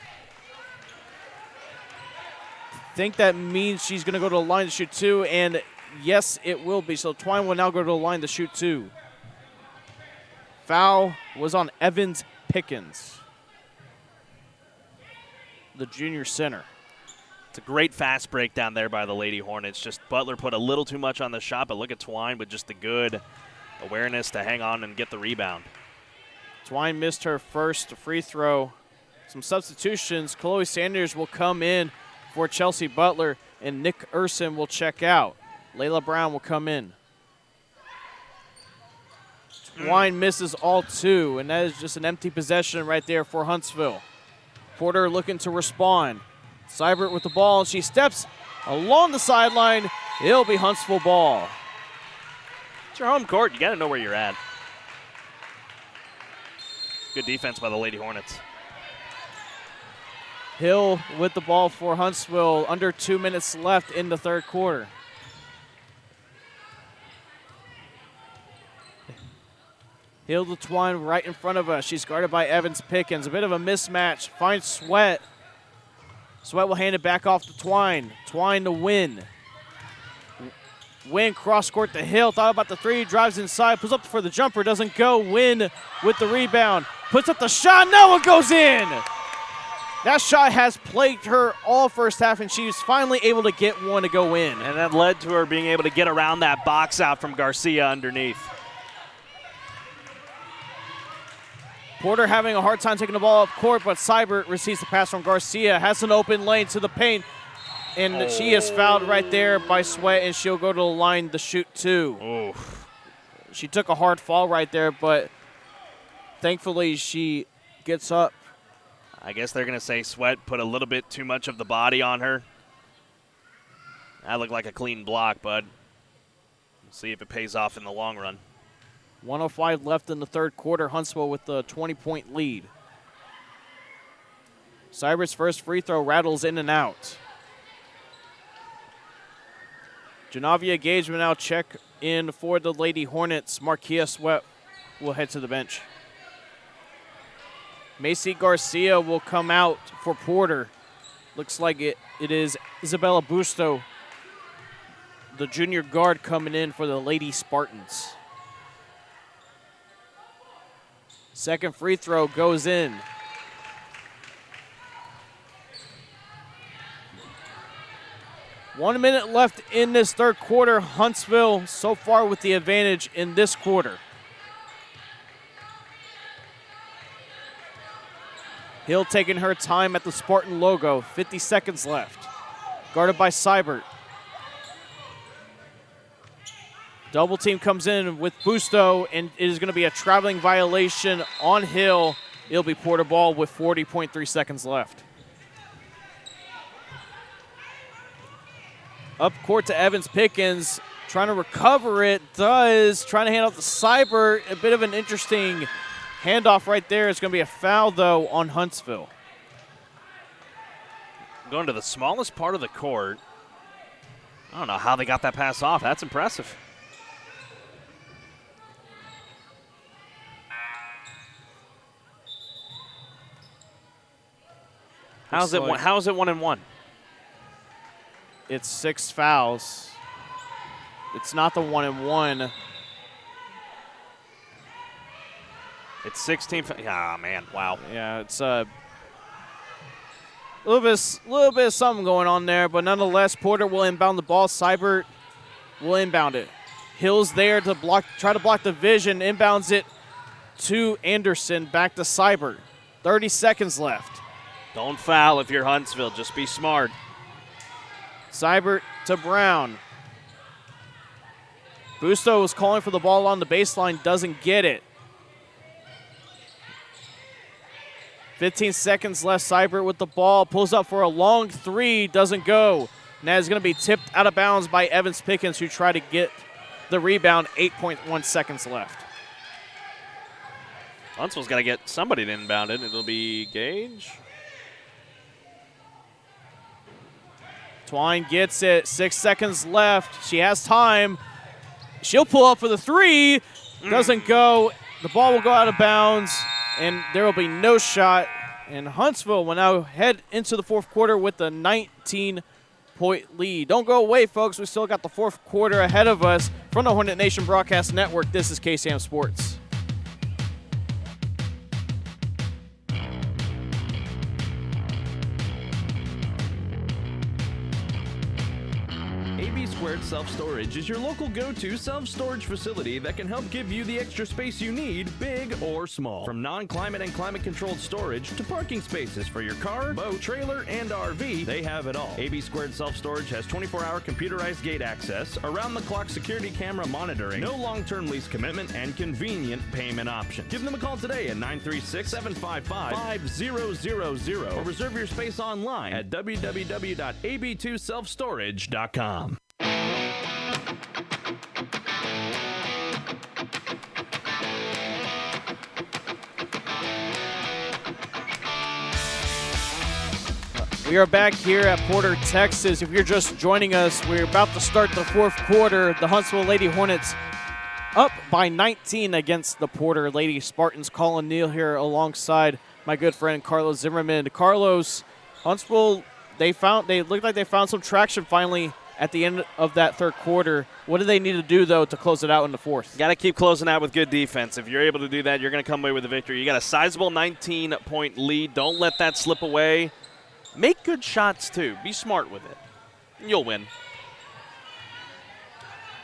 [SPEAKER 3] think that means she's going to go to the line to shoot 2, and yes, it will be. So Twine will now go to the line to shoot 2. Foul was on Evans Pickens, the junior center.
[SPEAKER 4] It's a great fast break down there by the Lady Hornets. Just Butler put a little too much on the shot, but look at Twine with just the good awareness to hang on and get the rebound.
[SPEAKER 3] Twine missed her first free throw. Some substitutions. Chloe Sanders will come in for Chelsea Butler, and Nick Urson will check out. Layla Brown will come in. Twine misses all 2, and that is just an empty possession right there for Huntsville. Porter looking to respond. Seibert with the ball, and she steps along the sideline. It'll be Huntsville ball.
[SPEAKER 4] It's your home court. You got to know where you're at. Good defense by the Lady Hornets.
[SPEAKER 3] Hill with the ball for Huntsville. Under 2 minutes left in the third quarter. Hill to Twine right in front of us. She's guarded by Evans Pickens. A bit of a mismatch. Finds Sweat. Sweat will hand it back off to Twine. Twine to Win. Win cross court to Hill. Thought about the 3. Drives inside. Pulls up for the jumper. Doesn't go. Win with the rebound. Puts up the shot. No, it goes in. That shot has plagued her all first half, and she's finally able to get one to go in.
[SPEAKER 4] And that led to her being able to get around that box out from Garcia underneath.
[SPEAKER 3] Porter having a hard time taking the ball up court, but Seibert receives the pass from Garcia, has an open lane to the paint, and she is fouled right there by Sweat, and she'll go to the line to shoot 2.
[SPEAKER 4] Oof.
[SPEAKER 3] She took a hard fall right there, but thankfully she gets up.
[SPEAKER 4] I guess they're going to say Sweat put a little bit too much of the body on her. That looked like a clean block, bud. We'll see if it pays off in the long run.
[SPEAKER 3] 1:05 left in the third quarter. Huntsville with the 20-point lead. Seibert's first free throw rattles in and out. Janavia Gage will now check in for the Lady Hornets. Markia Sweat will head to the bench. Macy Garcia will come out for Porter. Looks like it is Isabella Busto, the junior guard, coming in for the Lady Spartans. Second free throw goes in. One minute left in this third quarter. Huntsville so far with the advantage in this quarter. Hill taking her time at the Spartan logo. 50 seconds left. Guarded by Seibert. Double team comes in with Busto, and it is going to be a traveling violation on Hill. It'll be Porter ball with 40.3 seconds left. Up court to Evans Pickens, trying to recover it, trying to hand off to Seibert. A bit of an interesting handoff right there. It's going to be a foul, though, on Huntsville.
[SPEAKER 4] Going to the smallest part of the court. I don't know how they got that pass off. That's impressive. How's it 1-1?
[SPEAKER 3] It's 6 fouls. It's not the 1-1.
[SPEAKER 4] It's 16. Ah, man, wow.
[SPEAKER 3] Yeah, it's a little bit of something going on there, but nonetheless, Porter will inbound the ball. Seibert will inbound it. Hill's there to try to block the vision. Inbounds it to Anderson. Back to Seibert. 30 seconds left.
[SPEAKER 4] Don't foul if you're Huntsville. Just be smart.
[SPEAKER 3] Seibert to Brown. Busto was calling for the ball on the baseline, doesn't get it. 15 seconds left. Seibert with the ball, pulls up for a long 3, doesn't go. And that is going to be tipped out of bounds by Evans Pickens, who tried to get the rebound. 8.1 seconds left.
[SPEAKER 4] Huntsville's got to get somebody to inbound it. It'll be Gage.
[SPEAKER 3] Twine gets it. 6 seconds left. She has time. She'll pull up for the 3. Doesn't go. The ball will go out of bounds, and there will be no shot. And Huntsville will now head into the fourth quarter with a 19-12 9-point lead. Don't go away, folks. We still got the fourth quarter ahead of us. From the Hornet Nation Broadcast Network, this is KSAM Sports.
[SPEAKER 2] AB Squared Self-Storage is your local go-to self-storage facility that can help give you the extra space you need, big or small. From non-climate and climate-controlled storage to parking spaces for your car, boat, trailer, and RV, they have it all. AB Squared Self-Storage has 24-hour computerized gate access, around-the-clock security camera monitoring, no long-term lease commitment, and convenient payment options. Give them a call today at 936-755-5000 or reserve your space online at www.ab2selfstorage.com.
[SPEAKER 3] We are back here at Porter, Texas. If you're just joining us, we're about to start the fourth quarter. The Huntsville Lady Hornets up by 19 against the Porter Lady Spartans. Collin, Neill here alongside my good friend Carlos Zimmermann. Carlos, Huntsville, they looked like they found some traction finally at the end of that third quarter. What do they need to do, though, to close it out in the fourth?
[SPEAKER 4] Got to keep closing out with good defense. If you're able to do that, you're going to come away with a victory. You got a sizable 19-point lead. Don't let that slip away. Make good shots, too. Be smart with it. You'll win.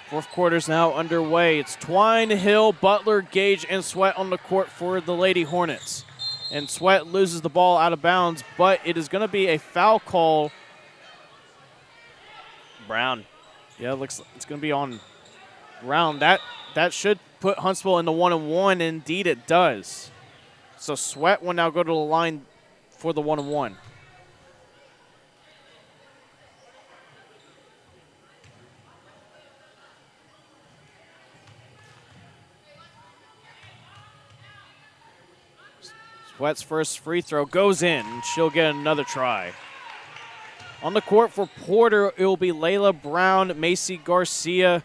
[SPEAKER 3] Fourth quarter's now underway. It's Twine, Hill, Butler, Gage, and Sweat on the court for the Lady Hornets. And Sweat loses the ball out of bounds, but it is going to be a foul call.
[SPEAKER 4] Brown.
[SPEAKER 3] Yeah, it looks like it's going to be on Brown. That should put Huntsville in the 1-1. Indeed, it does. So Sweat will now go to the line for the 1-1. Sweat's first free throw goes in. She'll get another try. On the court for Porter, it will be Layla Brown, Macy Garcia,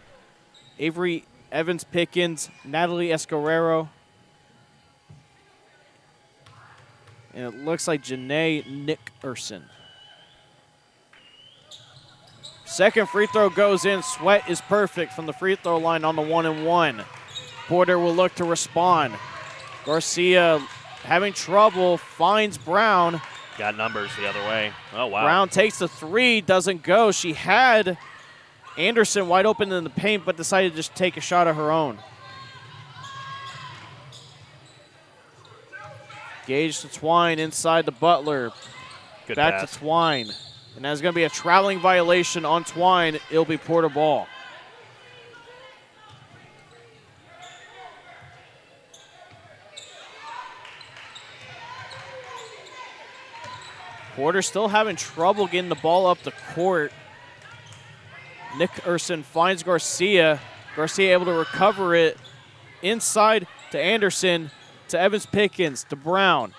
[SPEAKER 3] Avery Evans-Pickens, Natalie Escarrero. And it looks like Janae Nickerson. Second free throw goes in. Sweat is perfect from the free throw line on the 1-1. Porter will look to respond. Garcia having trouble, finds Brown.
[SPEAKER 4] Got numbers the other way. Oh, wow.
[SPEAKER 3] Brown takes the three, doesn't go. She had Anderson wide open in the paint, but decided to just take a shot of her own. Gage to Twine inside the Butler.
[SPEAKER 4] Good
[SPEAKER 3] Back
[SPEAKER 4] pass.
[SPEAKER 3] to Twine. And that's going to be a traveling violation on Twine. It'll be Porter ball. Porter still having trouble getting the ball up the court. Nickerson finds Garcia. Garcia able to recover it inside to Anderson, to Evans-Pickens, to Brown.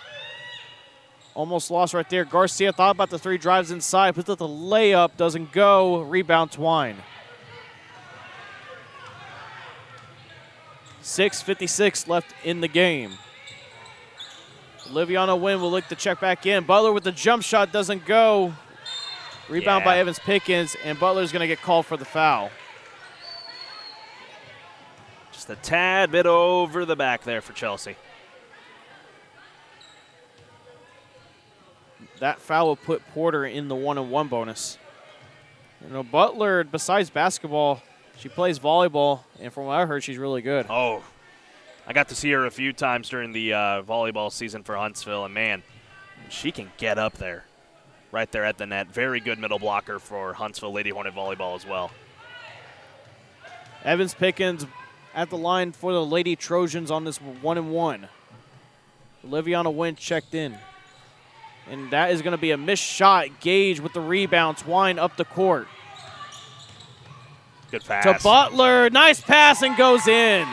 [SPEAKER 3] Almost lost right there. Garcia thought about the three, drives inside, puts up the layup, doesn't go. Rebound Twine. 6:56 left in the game. Liviana Wynn will look to check back in. Butler with the jump shot, doesn't go. Rebound by Evans-Pickens, and Butler's going to get called for the foul.
[SPEAKER 4] Just a tad bit over the back there for Chelsea.
[SPEAKER 3] That foul will put Porter in the 1-1 bonus. You know, Butler, besides basketball, she plays volleyball, and from what I heard, she's really good.
[SPEAKER 4] Oh, I got to see her a few times during the volleyball season for Huntsville, and man, she can get up there, right there at the net. Very good middle blocker for Huntsville Lady Hornet volleyball as well.
[SPEAKER 3] Evans-Pickens at the line for the Lady Trojans on this 1-1. Liviana Wynn checked in. And that is going to be a missed shot. Gage with the rebound. Twine up the court.
[SPEAKER 4] Good pass.
[SPEAKER 3] To Butler. Nice pass and goes in.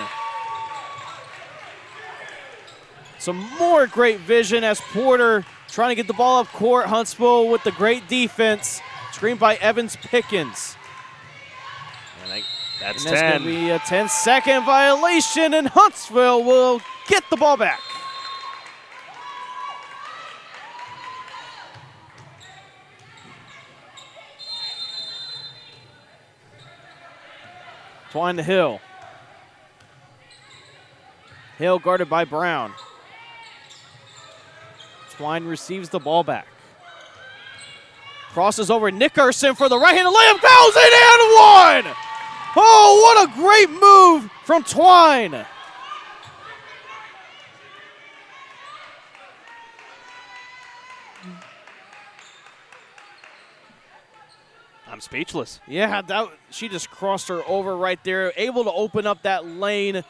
[SPEAKER 3] Some more great vision as Porter trying to get the ball up court. Huntsville with the great defense. Screened by Evans-Pickens.
[SPEAKER 4] That's
[SPEAKER 3] and that's
[SPEAKER 4] 10.
[SPEAKER 3] going to be a 10-second violation, and Huntsville will get the ball back. Twine to Hill. Hill guarded by Brown. Twine receives the ball back. Crosses over Nickerson for the right-handed layup. Goes in and one! Oh, what a great move from Twine.
[SPEAKER 4] I'm speechless.
[SPEAKER 3] Yeah, she just crossed her over right there, able to open up that lane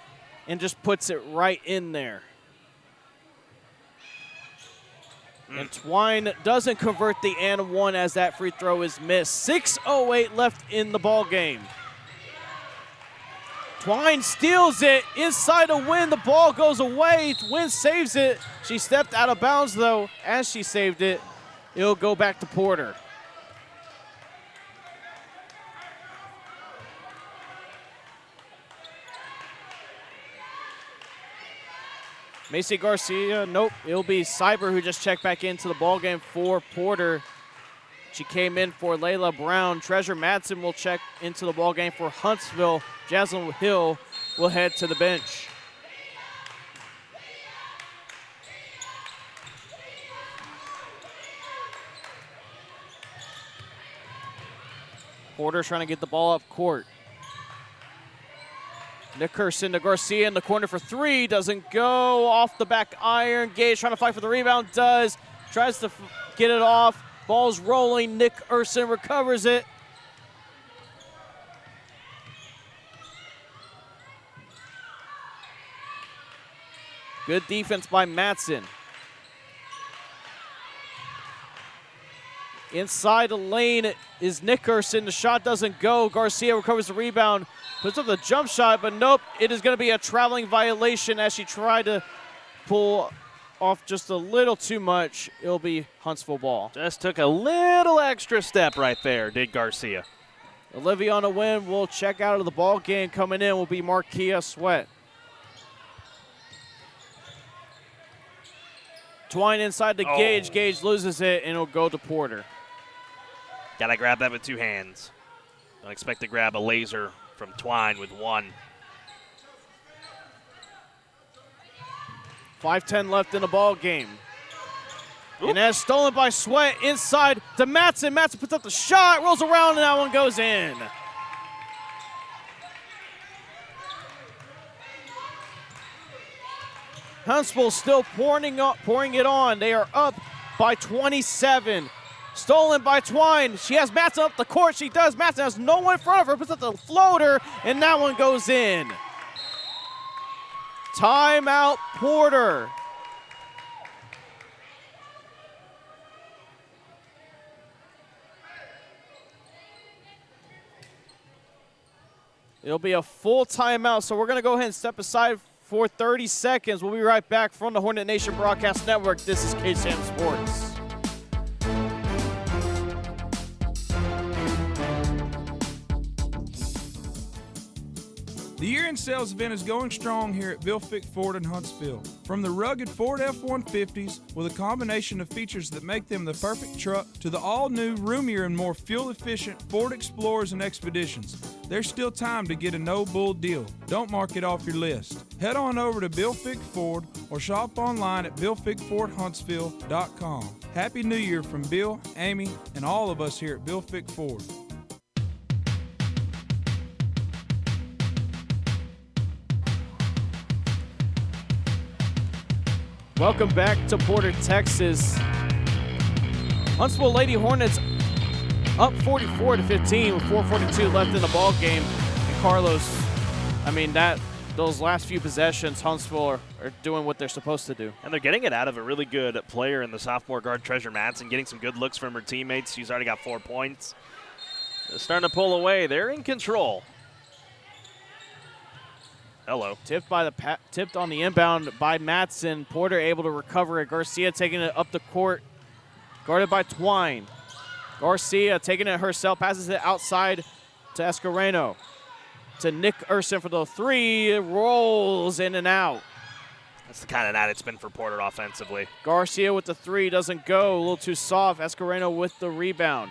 [SPEAKER 3] and just puts it right in there. And Twine doesn't convert the and one as that free throw is missed. 6:08 left in the ball game. Twine steals it inside a Wynn. The ball goes away. Wynn saves it. She stepped out of bounds, though. As she saved it, it'll go back to Porter. Macy Garcia, nope. It'll be Cyber who just checked back into the ballgame for Porter. She came in for Layla Brown. Treasure Madsen will check into the ballgame for Huntsville. Jaslyn Hill will head to the bench. Porter trying to get the ball up court. Nickerson to Garcia in the corner for three. Doesn't go. Off the back iron. Gage trying to fight for the rebound. Does. Tries to get it off. Ball's rolling. Nickerson recovers it. Good defense by Madsen. Inside the lane is Nickerson. The shot doesn't go. Garcia recovers the rebound. Puts up the jump shot, but nope. It is going to be a traveling violation as she tried to pull off just a little too much. It'll be Huntsville ball.
[SPEAKER 4] Just took a little extra step right there, did Garcia.
[SPEAKER 3] Olivia on a win will check out of the ball game. Coming in will be Marquia Sweat. Twine inside to Gage. Gage loses it, and it'll go to Porter.
[SPEAKER 4] Gotta grab that with two hands. Don't expect to grab a laser from Twine with one.
[SPEAKER 3] 5:10 left in the ball game. And that's stolen by Sweat inside to Madsen. Madsen puts up the shot, rolls around, and that one goes in. Huntsville still pouring it on. They are up by 27. Stolen by Twine. She has Madsen up the court. She does. Madsen has no one in front of her. Puts up the floater, and that one goes in. Timeout, Porter. It'll be a full timeout, so we're going to go ahead and step aside for 30 seconds. We'll be right back from the Hornet Nation Broadcast Network. This is KSAM Sports.
[SPEAKER 1] The year-end sales event is going strong here at Bill Fick Ford in Huntsville. From the rugged Ford F-150s with a combination of features that make them the perfect truck to the all-new, roomier, and more fuel-efficient Ford Explorers and Expeditions, there's still time to get a no-bull deal. Don't mark it off your list. Head on over to Bill Fick Ford or shop online at BillFickFordHuntsville.com. Happy New Year from Bill, Amy, and all of us here at Bill Fick Ford.
[SPEAKER 3] Welcome back to Porter, Texas. Huntsville Lady Hornets up 44-15 with 4:42 left in the ball game. And Carlos, those last few possessions, Huntsville are doing what they're supposed to do.
[SPEAKER 4] And they're getting it out of a really good player in the sophomore guard, Treasure Madsen, getting some good looks from her teammates. She's already got 4 points. They're starting to pull away. They're in control. Hello.
[SPEAKER 3] Tipped on the inbound by Madsen. Porter able to recover it. Garcia taking it up the court, guarded by Twine. Garcia taking it herself, passes it outside to Escareno. To Nickerson for the three. It rolls in and out.
[SPEAKER 4] That's the kind of night it's been for Porter offensively.
[SPEAKER 3] Garcia with the three doesn't go. A little too soft. Escareno with the rebound.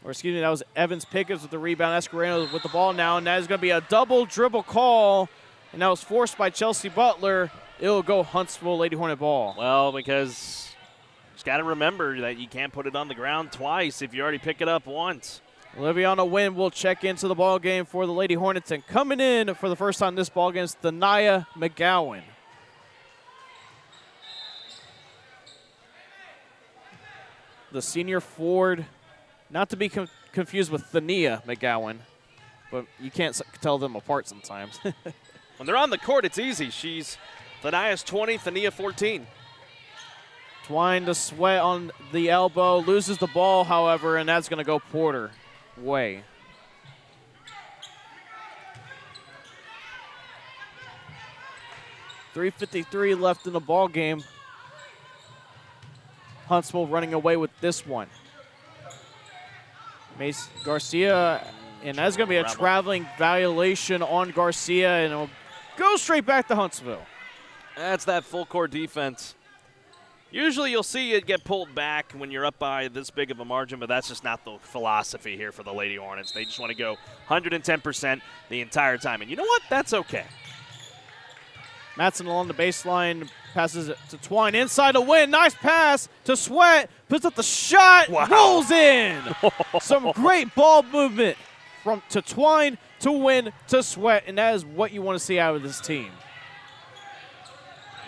[SPEAKER 3] Or excuse me, that was Evans Pickens with the rebound. Escareno with the ball now, and that is going to be a double dribble call, and that was forced by Chelsea Butler. It'll go Huntsville Lady Hornet ball.
[SPEAKER 4] Well, because just got to remember that you can't put it on the ground twice if you already pick it up once.
[SPEAKER 3] Oliviana Wynn will check into the ball game for the Lady Hornets, and coming in for the first time this ball game is Thania McGowan. The senior forward, not to be confused with Thania McGowan, but you can't tell them apart sometimes.
[SPEAKER 4] When they're on the court, it's easy. Thania's 20, Thania 14.
[SPEAKER 3] Twine to Sweat on the elbow, loses the ball, however, and that's going to go Porter way. .353 left in the ball game. Huntsville running away with this one. Mace Garcia, and that's going to be a traveling violation on Garcia, and it'll go straight back to Huntsville.
[SPEAKER 4] That's that full court defense. Usually you'll see it get pulled back when you're up by this big of a margin, but that's just not the philosophy here for the Lady Hornets. They just want to go 110% the entire time. And you know what? That's okay.
[SPEAKER 3] Matson along the baseline, passes it to Twine inside to Win. Nice pass to Sweat. Puts up the shot.
[SPEAKER 4] Wow.
[SPEAKER 3] Rolls in. Some great ball movement to Twine to Win to Sweat, and that is what you want to see out of this team.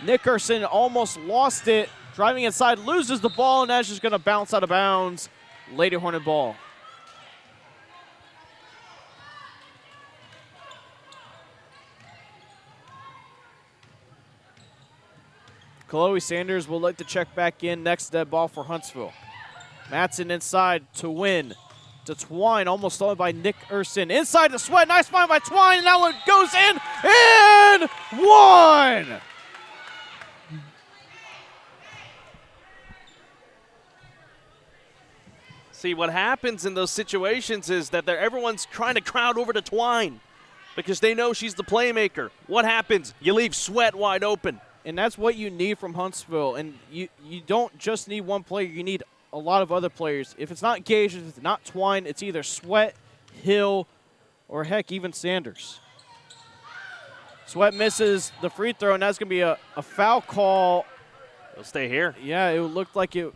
[SPEAKER 3] Nickerson almost lost it. Driving inside, loses the ball, and that's just going to bounce out of bounds. Lady Hornet ball. Chloe Sanders will like to check back in next dead ball for Huntsville. Matson inside to Win. To Twine, almost stolen by Nickerson. Inside to Sweat, nice find by Twine, and that one goes in, and one!
[SPEAKER 4] See, what happens in those situations is that everyone's trying to crowd over to Twine because they know she's the playmaker. What happens? You leave Sweat wide open.
[SPEAKER 3] And that's what you need from Huntsville. And you don't just need one player. You need a lot of other players. If it's not Gage, if it's not Twine, it's either Sweat, Hill, or heck, even Sanders. Sweat misses the free throw, and that's going to be a foul call.
[SPEAKER 4] It'll stay here.
[SPEAKER 3] Yeah, it looked like it.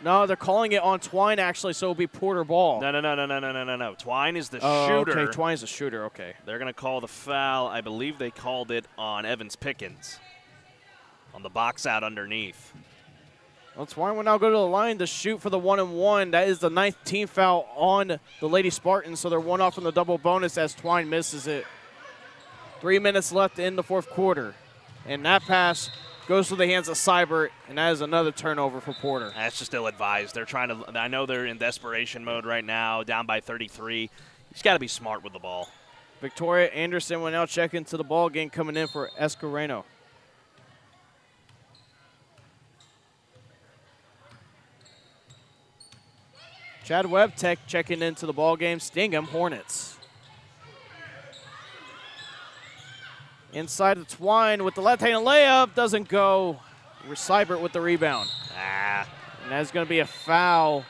[SPEAKER 3] No, they're calling it on Twine, actually, so it'll be Porter ball.
[SPEAKER 4] No. Twine is the
[SPEAKER 3] Oh,
[SPEAKER 4] shooter.
[SPEAKER 3] okay, Twine's the shooter, okay.
[SPEAKER 4] They're going to call the foul. I believe they called it on Evans Pickens on the box out underneath.
[SPEAKER 3] Well, Twine will now go to the line to shoot for the 1-and-1. That is the 9th team foul on the Lady Spartans, so they're one off from the double bonus as Twine misses it. 3 minutes left in the fourth quarter. And that pass goes to the hands of Seibert, and that is another turnover for Porter.
[SPEAKER 4] That's just ill-advised. They're trying to – I know they're in desperation mode right now, down by 33. He's got to be smart with the ball.
[SPEAKER 3] Victoria Anderson will now check into the ball game coming in for Escareno. Chad Webb checking into the ball game. Stingham Hornets. Inside the Twine with the left-handed layup. Doesn't go. Seibert with the rebound. And that's going to be a foul.
[SPEAKER 4] I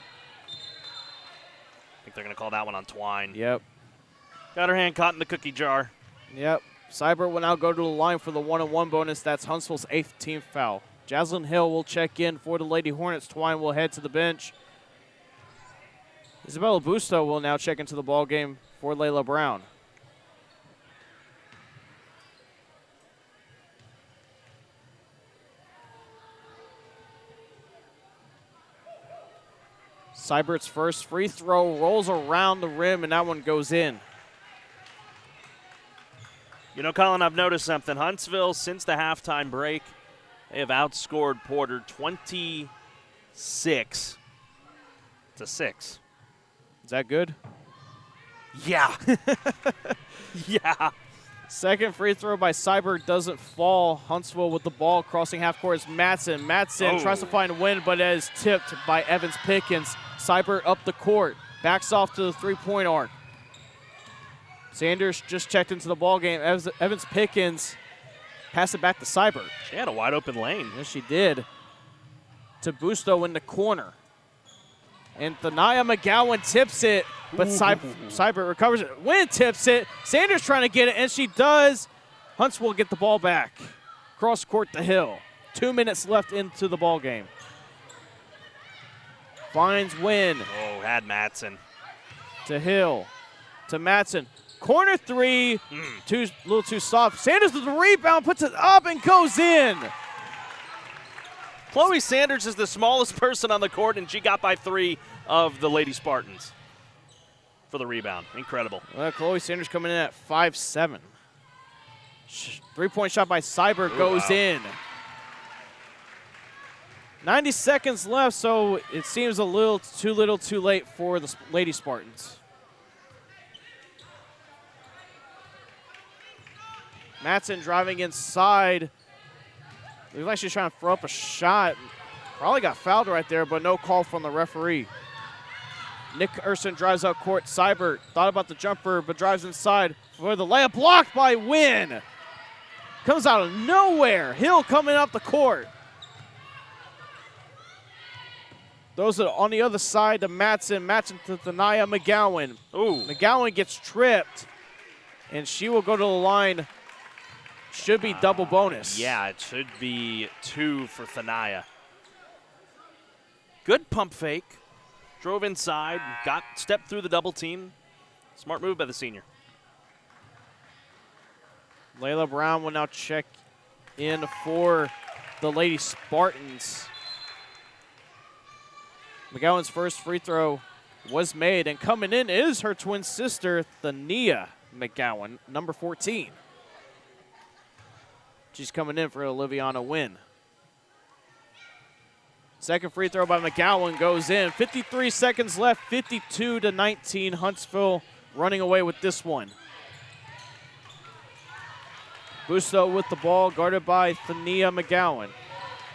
[SPEAKER 4] think they're going to call that one on Twine.
[SPEAKER 3] Yep.
[SPEAKER 4] Got her hand caught in the cookie jar.
[SPEAKER 3] Yep. Seibert will now go to the line for the 1-and-1 bonus. That's Huntsville's 8th team foul. Jaslyn Hill will check in for the Lady Hornets. Twine will head to the bench. Isabella Busto will now check into the ball game for Layla Brown. Seibert's first free throw rolls around the rim, and that one goes in.
[SPEAKER 4] You know, Collin, I've noticed something. Huntsville, since the halftime break, they have outscored Porter 26-6.
[SPEAKER 3] Is that good?
[SPEAKER 4] Yeah. Yeah.
[SPEAKER 3] Second free throw by Seibert doesn't fall. Huntsville with the ball crossing half court is Matson. Matson tries to find a win, but it is tipped by Evans Pickens. Seibert up the court, backs off to the three-point arc. Sanders just checked into the ball game. Evans Pickens passed it back to Seibert.
[SPEAKER 4] She had a wide open lane.
[SPEAKER 3] Yes, she did. To Busto in the corner. And Thania McGowan tips it, but Seibert recovers it. Wynn tips it. Sanders trying to get it, and she does. Huntsville get the ball back. Cross court to Hill. 2 minutes left into the ball game. Finds Wynn.
[SPEAKER 4] Oh, had Matson.
[SPEAKER 3] To Hill. To Matson. Corner three. A little too soft. Sanders with the rebound, puts it up and goes in.
[SPEAKER 4] Chloe Sanders is the smallest person on the court, and she got by 3 of the Lady Spartans for the rebound. Incredible.
[SPEAKER 3] Well, Chloe Sanders coming in at 5'7". Three-point shot by Seibert goes in. 90 seconds left, so it seems a little too late for the Lady Spartans. Matson driving inside. Looks like she's trying to throw up a shot. Probably got fouled right there, but no call from the referee. Nick Urson drives out court. Seibert thought about the jumper, but drives inside for the layup, blocked by Wynn. Comes out of nowhere. Hill coming up the court. Those are on the other side to Matson. Matson to Thania McGowan.
[SPEAKER 4] Ooh.
[SPEAKER 3] McGowan gets tripped, and she will go to the line. Should be double bonus.
[SPEAKER 4] Yeah, it should be 2 for Thania. Good pump fake. Drove inside, stepped through the double team. Smart move by the senior.
[SPEAKER 3] Layla Brown will now check in for the Lady Spartans. McGowan's first free throw was made, and coming in is her twin sister, Thania McGowan, number 14. She's coming in for Oliviana Wynn. Second free throw by McGowan goes in. 53 seconds left, 52-19. Huntsville running away with this one. Busto with the ball, guarded by Thania McGowan.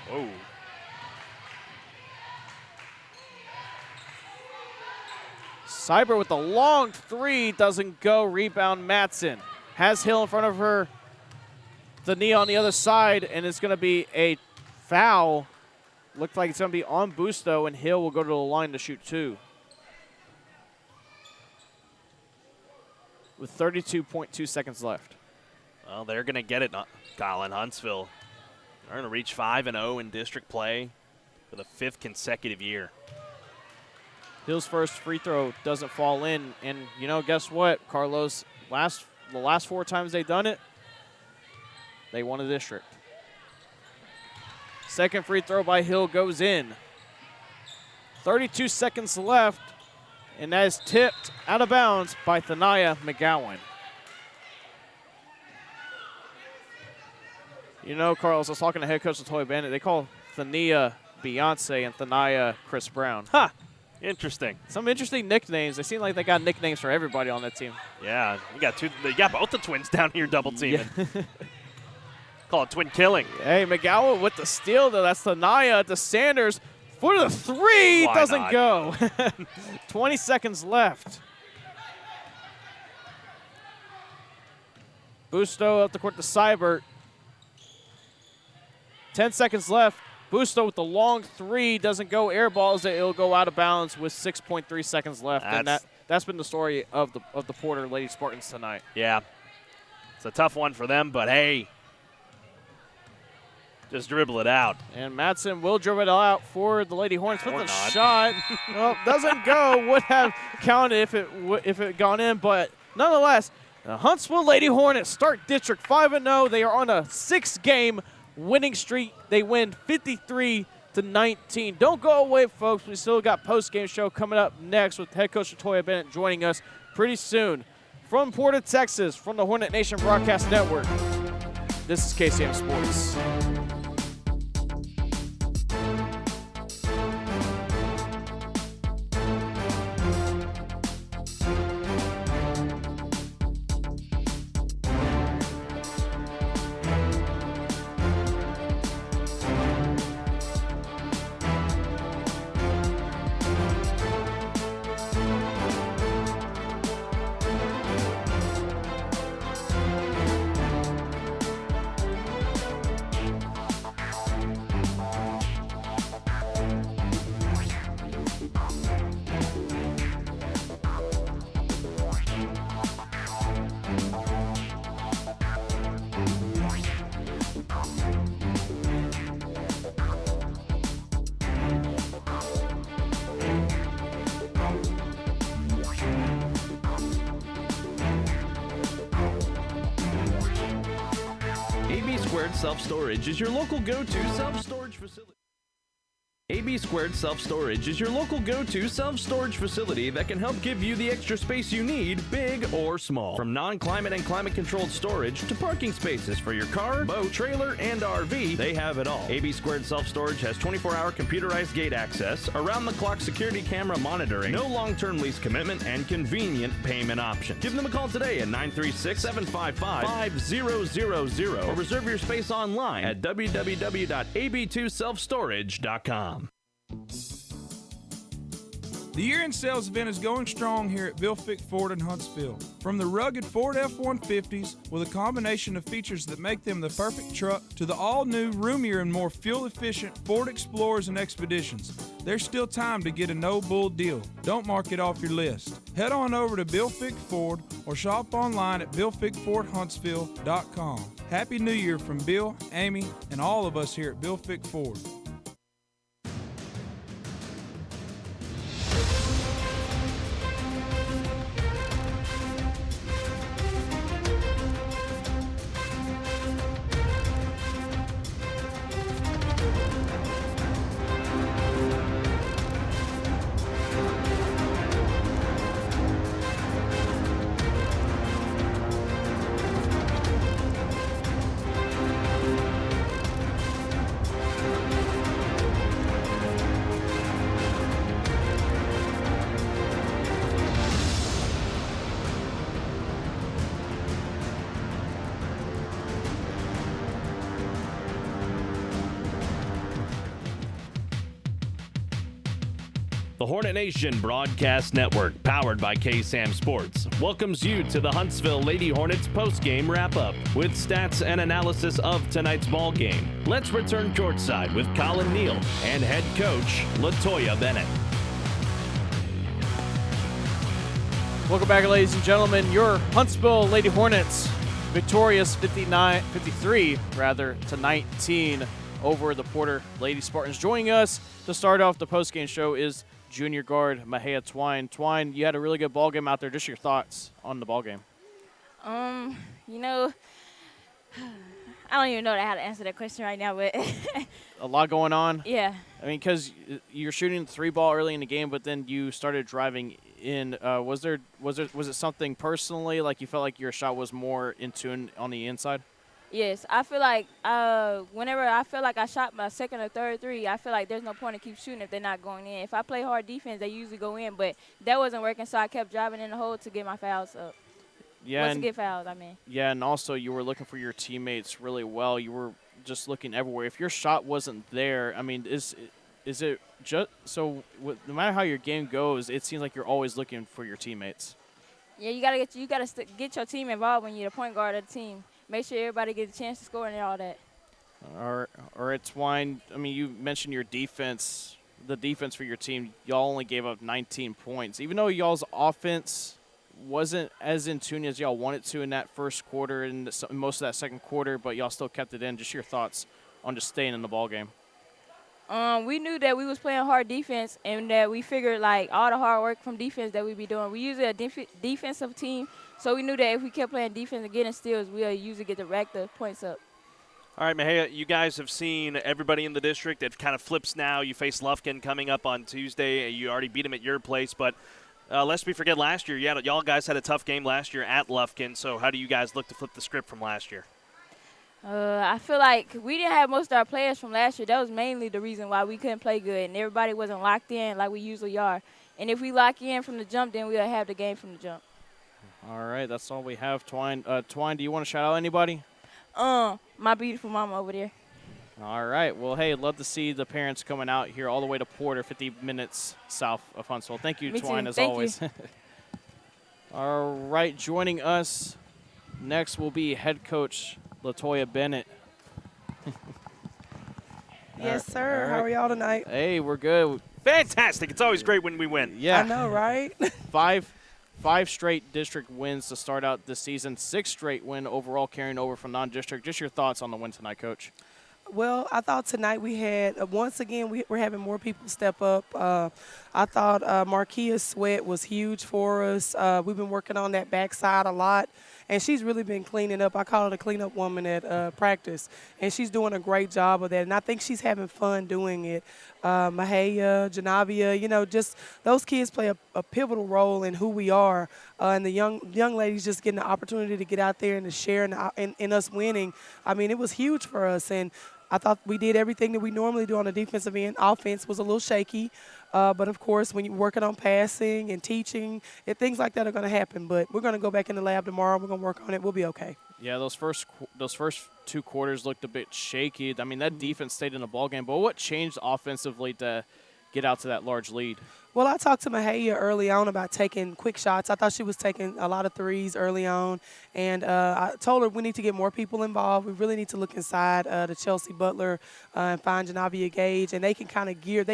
[SPEAKER 4] Whoa.
[SPEAKER 3] Seibert with the long three, doesn't go. Rebound Matson. Has Hill in front of her. Thania on the other side, and it's going to be a foul. Looks like it's going to be on Busto, and Hill will go to the line to shoot 2. With 32.2 seconds left.
[SPEAKER 4] Well, they're going to get it, Collin. Huntsville. They're going to reach 5-0 in district play for the 5th consecutive year.
[SPEAKER 3] Hill's first free throw doesn't fall in, and you know, guess what, Carlos? The last 4 times they've done it, they won the district. Second free throw by Hill goes in. 32 seconds left, and that is tipped out of bounds by Thania McGowan. You know, Carlos, I was talking to head coach Latoya Bennett. They call Thania Beyonce and Thania Chris Brown.
[SPEAKER 4] Huh. Interesting.
[SPEAKER 3] Some interesting nicknames. They seem like they got nicknames for everybody on that team.
[SPEAKER 4] Yeah, you got both the twins down here double teaming. Yeah. Call it twin killing.
[SPEAKER 3] Hey, McGowan with the steal, though. That's Thania to Sanders for the 3.
[SPEAKER 4] Why
[SPEAKER 3] doesn't
[SPEAKER 4] not?
[SPEAKER 3] go. 20 seconds left. Busto up the court to Seibert. 10 seconds left. Busto with the long 3 doesn't go. Air balls it. It'll go out of bounds with 6.3 seconds left. And that's been the story of the Porter Lady Spartans tonight.
[SPEAKER 4] Yeah. It's a tough one for them, but hey, just dribble it out.
[SPEAKER 3] And Matson will dribble it out for the Lady Hornets with the shot. Well, doesn't go. Would have counted if it gone in, but nonetheless, the Huntsville Lady Hornets start district 5-0. They are on a 6-game winning streak. They win 53-19. Don't go away, folks. We still got post-game show coming up next with head coach Latoya Bennett joining us pretty soon. From Porter, Texas, from the Hornet Nation Broadcast Network, this is KSAM Sports.
[SPEAKER 2] Squared Self-Storage is your local go-to self-storage facility. AB Squared Self-Storage is your local go-to self-storage facility that can help give you the extra space you need, big or small. From non-climate and climate-controlled storage to parking spaces for your car, boat, trailer, and RV, they have it all. AB Squared Self-Storage has 24-hour computerized gate access, around-the-clock security camera monitoring, no long-term lease commitment, and convenient payment options. Give them a call today at 936-755-5000 or reserve your space online at www.ab2selfstorage.com.
[SPEAKER 1] The year-end sales event is going strong here at Fick Ford in Huntsville. From the rugged Ford F-150s with a combination of features that make them the perfect truck to the all-new, roomier, and more fuel-efficient Ford Explorers and Expeditions, there's still time to get a no-bull deal. Don't mark it off your list. Head on over to Bill Fick Ford or shop online at BillFickFordHuntsville.com. Happy New Year from Bill, Amy, and all of us here at Bill Fick Ford.
[SPEAKER 2] The Hornet Nation Broadcast Network, powered by KSAM Sports, welcomes you to the Huntsville Lady Hornets postgame wrap-up with stats and analysis of tonight's ball game. Let's return courtside with Collin, Neill, and head coach LaToya Bennett.
[SPEAKER 3] Welcome back, ladies and gentlemen. Your Huntsville Lady Hornets victorious 53 to 19 over the Porter Lady Spartans. Joining us to start off the postgame show is junior guard Mahia Twine. Twine, you had a really good ball game out there. Just your thoughts on the ball game.
[SPEAKER 7] You know, I don't even know how to answer that question right now, but
[SPEAKER 3] A lot going on.
[SPEAKER 7] yeah.
[SPEAKER 3] I mean, because you're shooting the 3-ball early in the game, but then you started driving in. Was it something personally, like you felt like your shot was more in tune on the inside?
[SPEAKER 7] Yes, I feel like whenever I feel like I shot my second or third three, I feel like there's no point in keep shooting if they're not going in. If I play hard defense, they usually go in, but that wasn't working, so I kept driving in the hole to get my fouls up.
[SPEAKER 3] Yeah,
[SPEAKER 7] to get fouls, I mean.
[SPEAKER 3] Yeah, and also you were looking for your teammates really well. You were just looking everywhere. If your shot wasn't there, I mean, is it just so? No matter how your game goes, it seems like you're always looking for your teammates.
[SPEAKER 7] Yeah, you gotta get your team involved when you're the point guard of the team. Make sure everybody gets a chance to score and all that.
[SPEAKER 3] All right, Twine. I mean, you mentioned your defense, the defense for your team. Y'all only gave up 19 points. Even though y'all's offense wasn't as in tune as y'all wanted to in that first quarter and most of that second quarter, but y'all still kept it in. Just your thoughts on just staying in the ball game.
[SPEAKER 7] We knew that we was playing hard defense and that we figured, like, all the hard work from defense that we'd be doing. We usually a defensive team, so we knew that if we kept playing defense and getting steals, we'll usually get the rack the points up.
[SPEAKER 4] All right, Mahia, you guys have seen everybody in the district. It kind of flips now. You face Lufkin coming up on Tuesday. You already beat him at your place, but lest we forget last year, y'all guys had a tough game last year at Lufkin, so how do you guys look to flip the script from last year?
[SPEAKER 7] I feel like we didn't have most of our players from last year. That was mainly the reason why we couldn't play good, and everybody wasn't locked in like we usually are. And if we lock in from the jump, then we'll have the game from the jump.
[SPEAKER 3] All right, that's all we have, Twine. Twine, do you want to shout out anybody?
[SPEAKER 7] My beautiful mama over there.
[SPEAKER 3] All right. Well, hey, love to see the parents coming out here all the way to Porter, 50 minutes south of Huntsville. Thank you,
[SPEAKER 7] Me
[SPEAKER 3] Twine,
[SPEAKER 7] too.
[SPEAKER 3] as
[SPEAKER 7] Thank
[SPEAKER 3] always. All right, joining us next will be head coach LaToya Bennett.
[SPEAKER 8] Yes, sir.
[SPEAKER 3] All right.
[SPEAKER 8] How are y'all tonight?
[SPEAKER 3] Hey, we're good.
[SPEAKER 4] Fantastic. It's always great when we win.
[SPEAKER 3] Yeah.
[SPEAKER 8] I know, right?
[SPEAKER 3] Five straight district wins to start out this season. 6 straight win overall, carrying over from non-district. Just your thoughts on the win tonight, Coach.
[SPEAKER 8] Well, I thought tonight we had, once again, we're having more people step up. I thought Marquia Sweat was huge for us. We've been working on that backside a lot, and she's really been cleaning up. I call her the cleanup woman at practice, and she's doing a great job of that. And I think she's having fun doing it. Mahaya, Janavia, just those kids play a pivotal role in who we are, and the young ladies just getting the opportunity to get out there and to share in us winning. I mean, it was huge for us, and I thought we did everything that we normally do on the defensive end. Offense was a little shaky, but of course, when you're working on passing and teaching, things like that are going to happen. But we're going to go back in the lab tomorrow. We're going to work on it. We'll be okay.
[SPEAKER 3] Yeah, those first 2 quarters looked a bit shaky. I mean, that defense stayed in the ballgame. But what changed offensively to get out to that large lead?
[SPEAKER 8] Well, I talked to Mahaya early on about taking quick shots. I thought she was taking a lot of threes early on, and I told her we need to get more people involved. We really need to look inside to Chelsea Butler and find Janavia Gage, and they kind of gear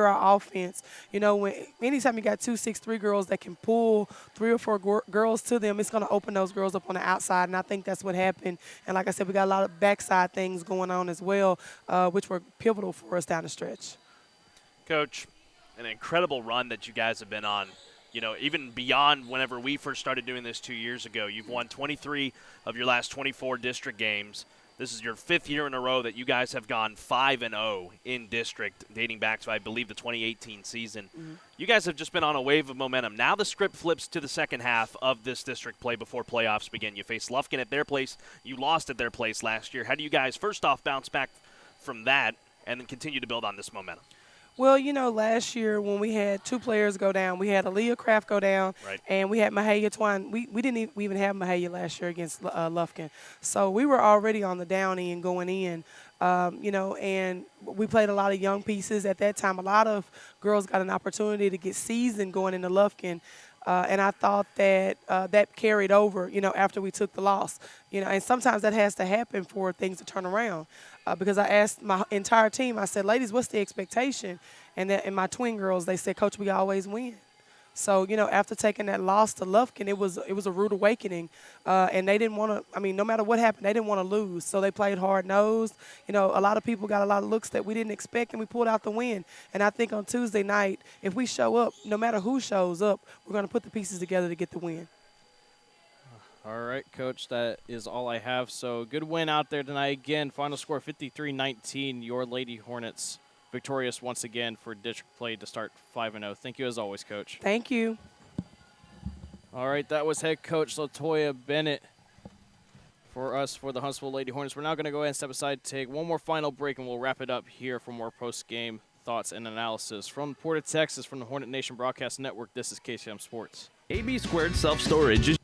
[SPEAKER 8] our offense. Anytime you got 2 6'3" girls that can pull 3 or 4 girls to them, it's going to open those girls up on the outside, and I think that's what happened. And like I said, we got a lot of backside things going on as well, which were pivotal for us down the stretch.
[SPEAKER 4] Coach, an incredible run that you guys have been on, even beyond whenever we first started doing this 2 years ago. You've won 23 of your last 24 district games. This is your 5th year in a row that you guys have gone 5-0 in district, dating back to, I believe, the 2018 season. Mm-hmm. You guys have just been on a wave of momentum. Now the script flips to the second half of this district play before playoffs begin. You face Lufkin at their place. You lost at their place last year. How do you guys, first off, bounce back from that and then continue to build on this momentum?
[SPEAKER 8] Well, last year when we had 2 players go down, we had Aaliyah Kraft go down,
[SPEAKER 4] right,
[SPEAKER 8] and we had Mahaya Twine. We didn't even have Mahaya last year against Lufkin. So we were already on the down end going in, and we played a lot of young pieces at that time. A lot of girls got an opportunity to get seasoned going into Lufkin. And I thought that that carried over, after we took the loss. And sometimes that has to happen for things to turn around. Because I asked my entire team, I said, ladies, what's the expectation? And my twin girls, they said, Coach, we always win. So, after taking that loss to Lufkin, it was a rude awakening. And they didn't want to, no matter what happened, they didn't want to lose. So they played hard-nosed. A lot of people got a lot of looks that we didn't expect, and we pulled out the win. And I think on Tuesday night, if we show up, no matter who shows up, we're going to put the pieces together to get the win.
[SPEAKER 3] All right, Coach, that is all I have. So good win out there tonight. Again, final score 53-19. Your Lady Hornets victorious once again for district play to start 5-0. Thank you as always, Coach.
[SPEAKER 8] Thank you.
[SPEAKER 3] All right, that was head coach LaToya Bennett for us for the Huntsville Lady Hornets. We're now going to go ahead and step aside, take one more final break, and we'll wrap it up here for more post-game thoughts and analysis. From Port of Texas, from the Hornet Nation Broadcast Network, this is KSAM Sports.
[SPEAKER 2] AB Squared Self-Storage is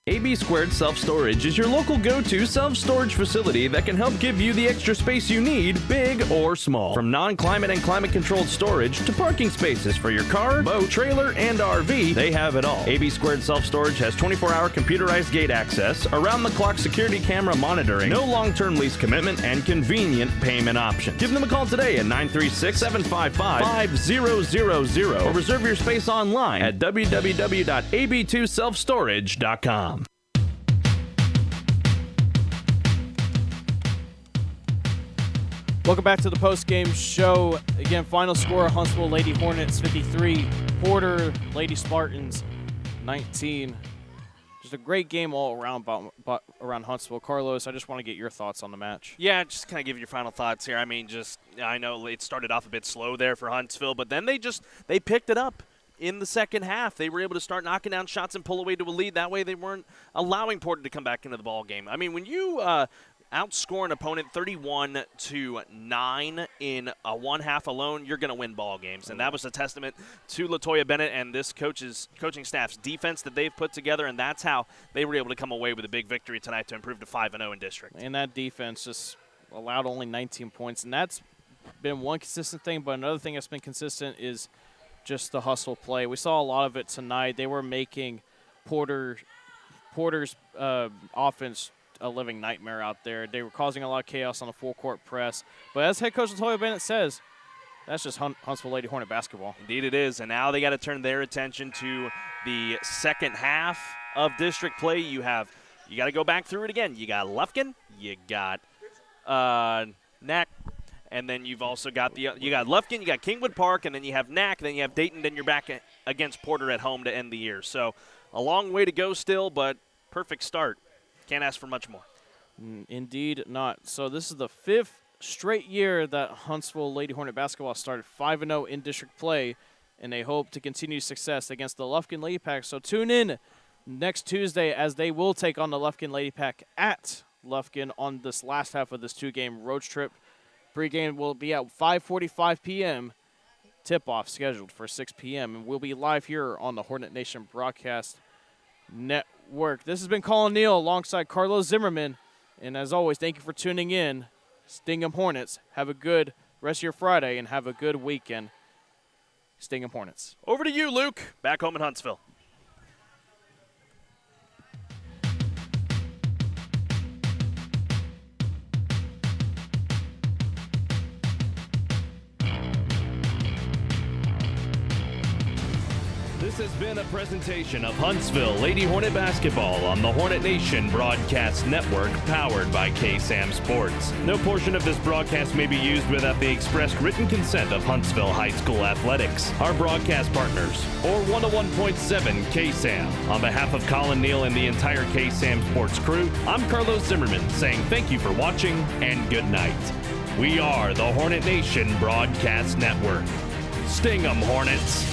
[SPEAKER 2] AB Squared Self-Storage is your local go-to self-storage facility that can help give you the extra space you need, big or small. From non-climate and climate-controlled storage to parking spaces for your car, boat, trailer, and RV, they have it all. AB Squared Self-Storage has 24-hour computerized gate access, around-the-clock security camera monitoring, no long-term lease commitment, and convenient payment options. Give them a call today at 936-755-5000 or reserve your space online at www.ab2selfstorage.com.
[SPEAKER 3] Welcome back to the post-game show. Again, final score, Huntsville Lady Hornets 53, Porter Lady Spartans 19. Just a great game all around around Huntsville. Carlos, I just want to get your thoughts on the match.
[SPEAKER 4] Yeah, just kind of give your final thoughts here. I know it started off a bit slow there for Huntsville, but then they picked it up. In the second half, they were able to start knocking down shots and pull away to a lead. That way they weren't allowing Porter to come back into the ball game. When you outscore an opponent 31-9 in a one half alone, you're going to win ball games. And that was a testament to LaToya Bennett and this coaching staff's defense that they've put together, and that's how they were able to come away with a big victory tonight to improve to 5-0 in district.
[SPEAKER 3] And that defense just allowed only 19 points, and that's been one consistent thing, but another thing that's been consistent is just the hustle play. We saw a lot of it tonight. They were making Porter's offense a living nightmare out there. They were causing a lot of chaos on the full-court press. But as head coach LaToya Bennett says, that's just Huntsville Lady Hornet basketball.
[SPEAKER 4] Indeed it is, and now they got to turn their attention to the second half of district play. You got to go back through it again. You got Lufkin, you got Knack, and then you've also got you got Lufkin, you got Kingwood Park, and then you have Knack, then you have Dayton, then you're back against Porter at home to end the year. So a long way to go still, but perfect start. Can't ask for much more.
[SPEAKER 3] Indeed not. So this is the 5th straight year that Huntsville Lady Hornet Basketball started 5-0 in district play, and they hope to continue success against the Lufkin Lady Pack. So tune in next Tuesday as they will take on the Lufkin Lady Pack at Lufkin on this last half of this 2-game road trip. Pre-game will be at 5:45 p.m. Tip-off scheduled for 6 p.m. And we'll be live here on the Hornet Nation Broadcast Network. This has been Collin Neill alongside Carlos Zimmermann. And as always, thank you for tuning in. Sting 'em Hornets. Have a good rest of your Friday and have a good weekend. Sting 'em Hornets.
[SPEAKER 4] Over to you, Luke. Back home in Huntsville.
[SPEAKER 2] This has been a presentation of Huntsville Lady Hornet Basketball on the Hornet Nation Broadcast Network, powered by KSAM Sports. No portion of this broadcast may be used without the expressed written consent of Huntsville High School Athletics, our broadcast partners, or 101.7 KSAM. On behalf of Collin, Neill, and the entire KSAM Sports crew, I'm Carlos Zimmermann saying thank you for watching and good night. We are the Hornet Nation Broadcast Network. Sting 'em, Hornets!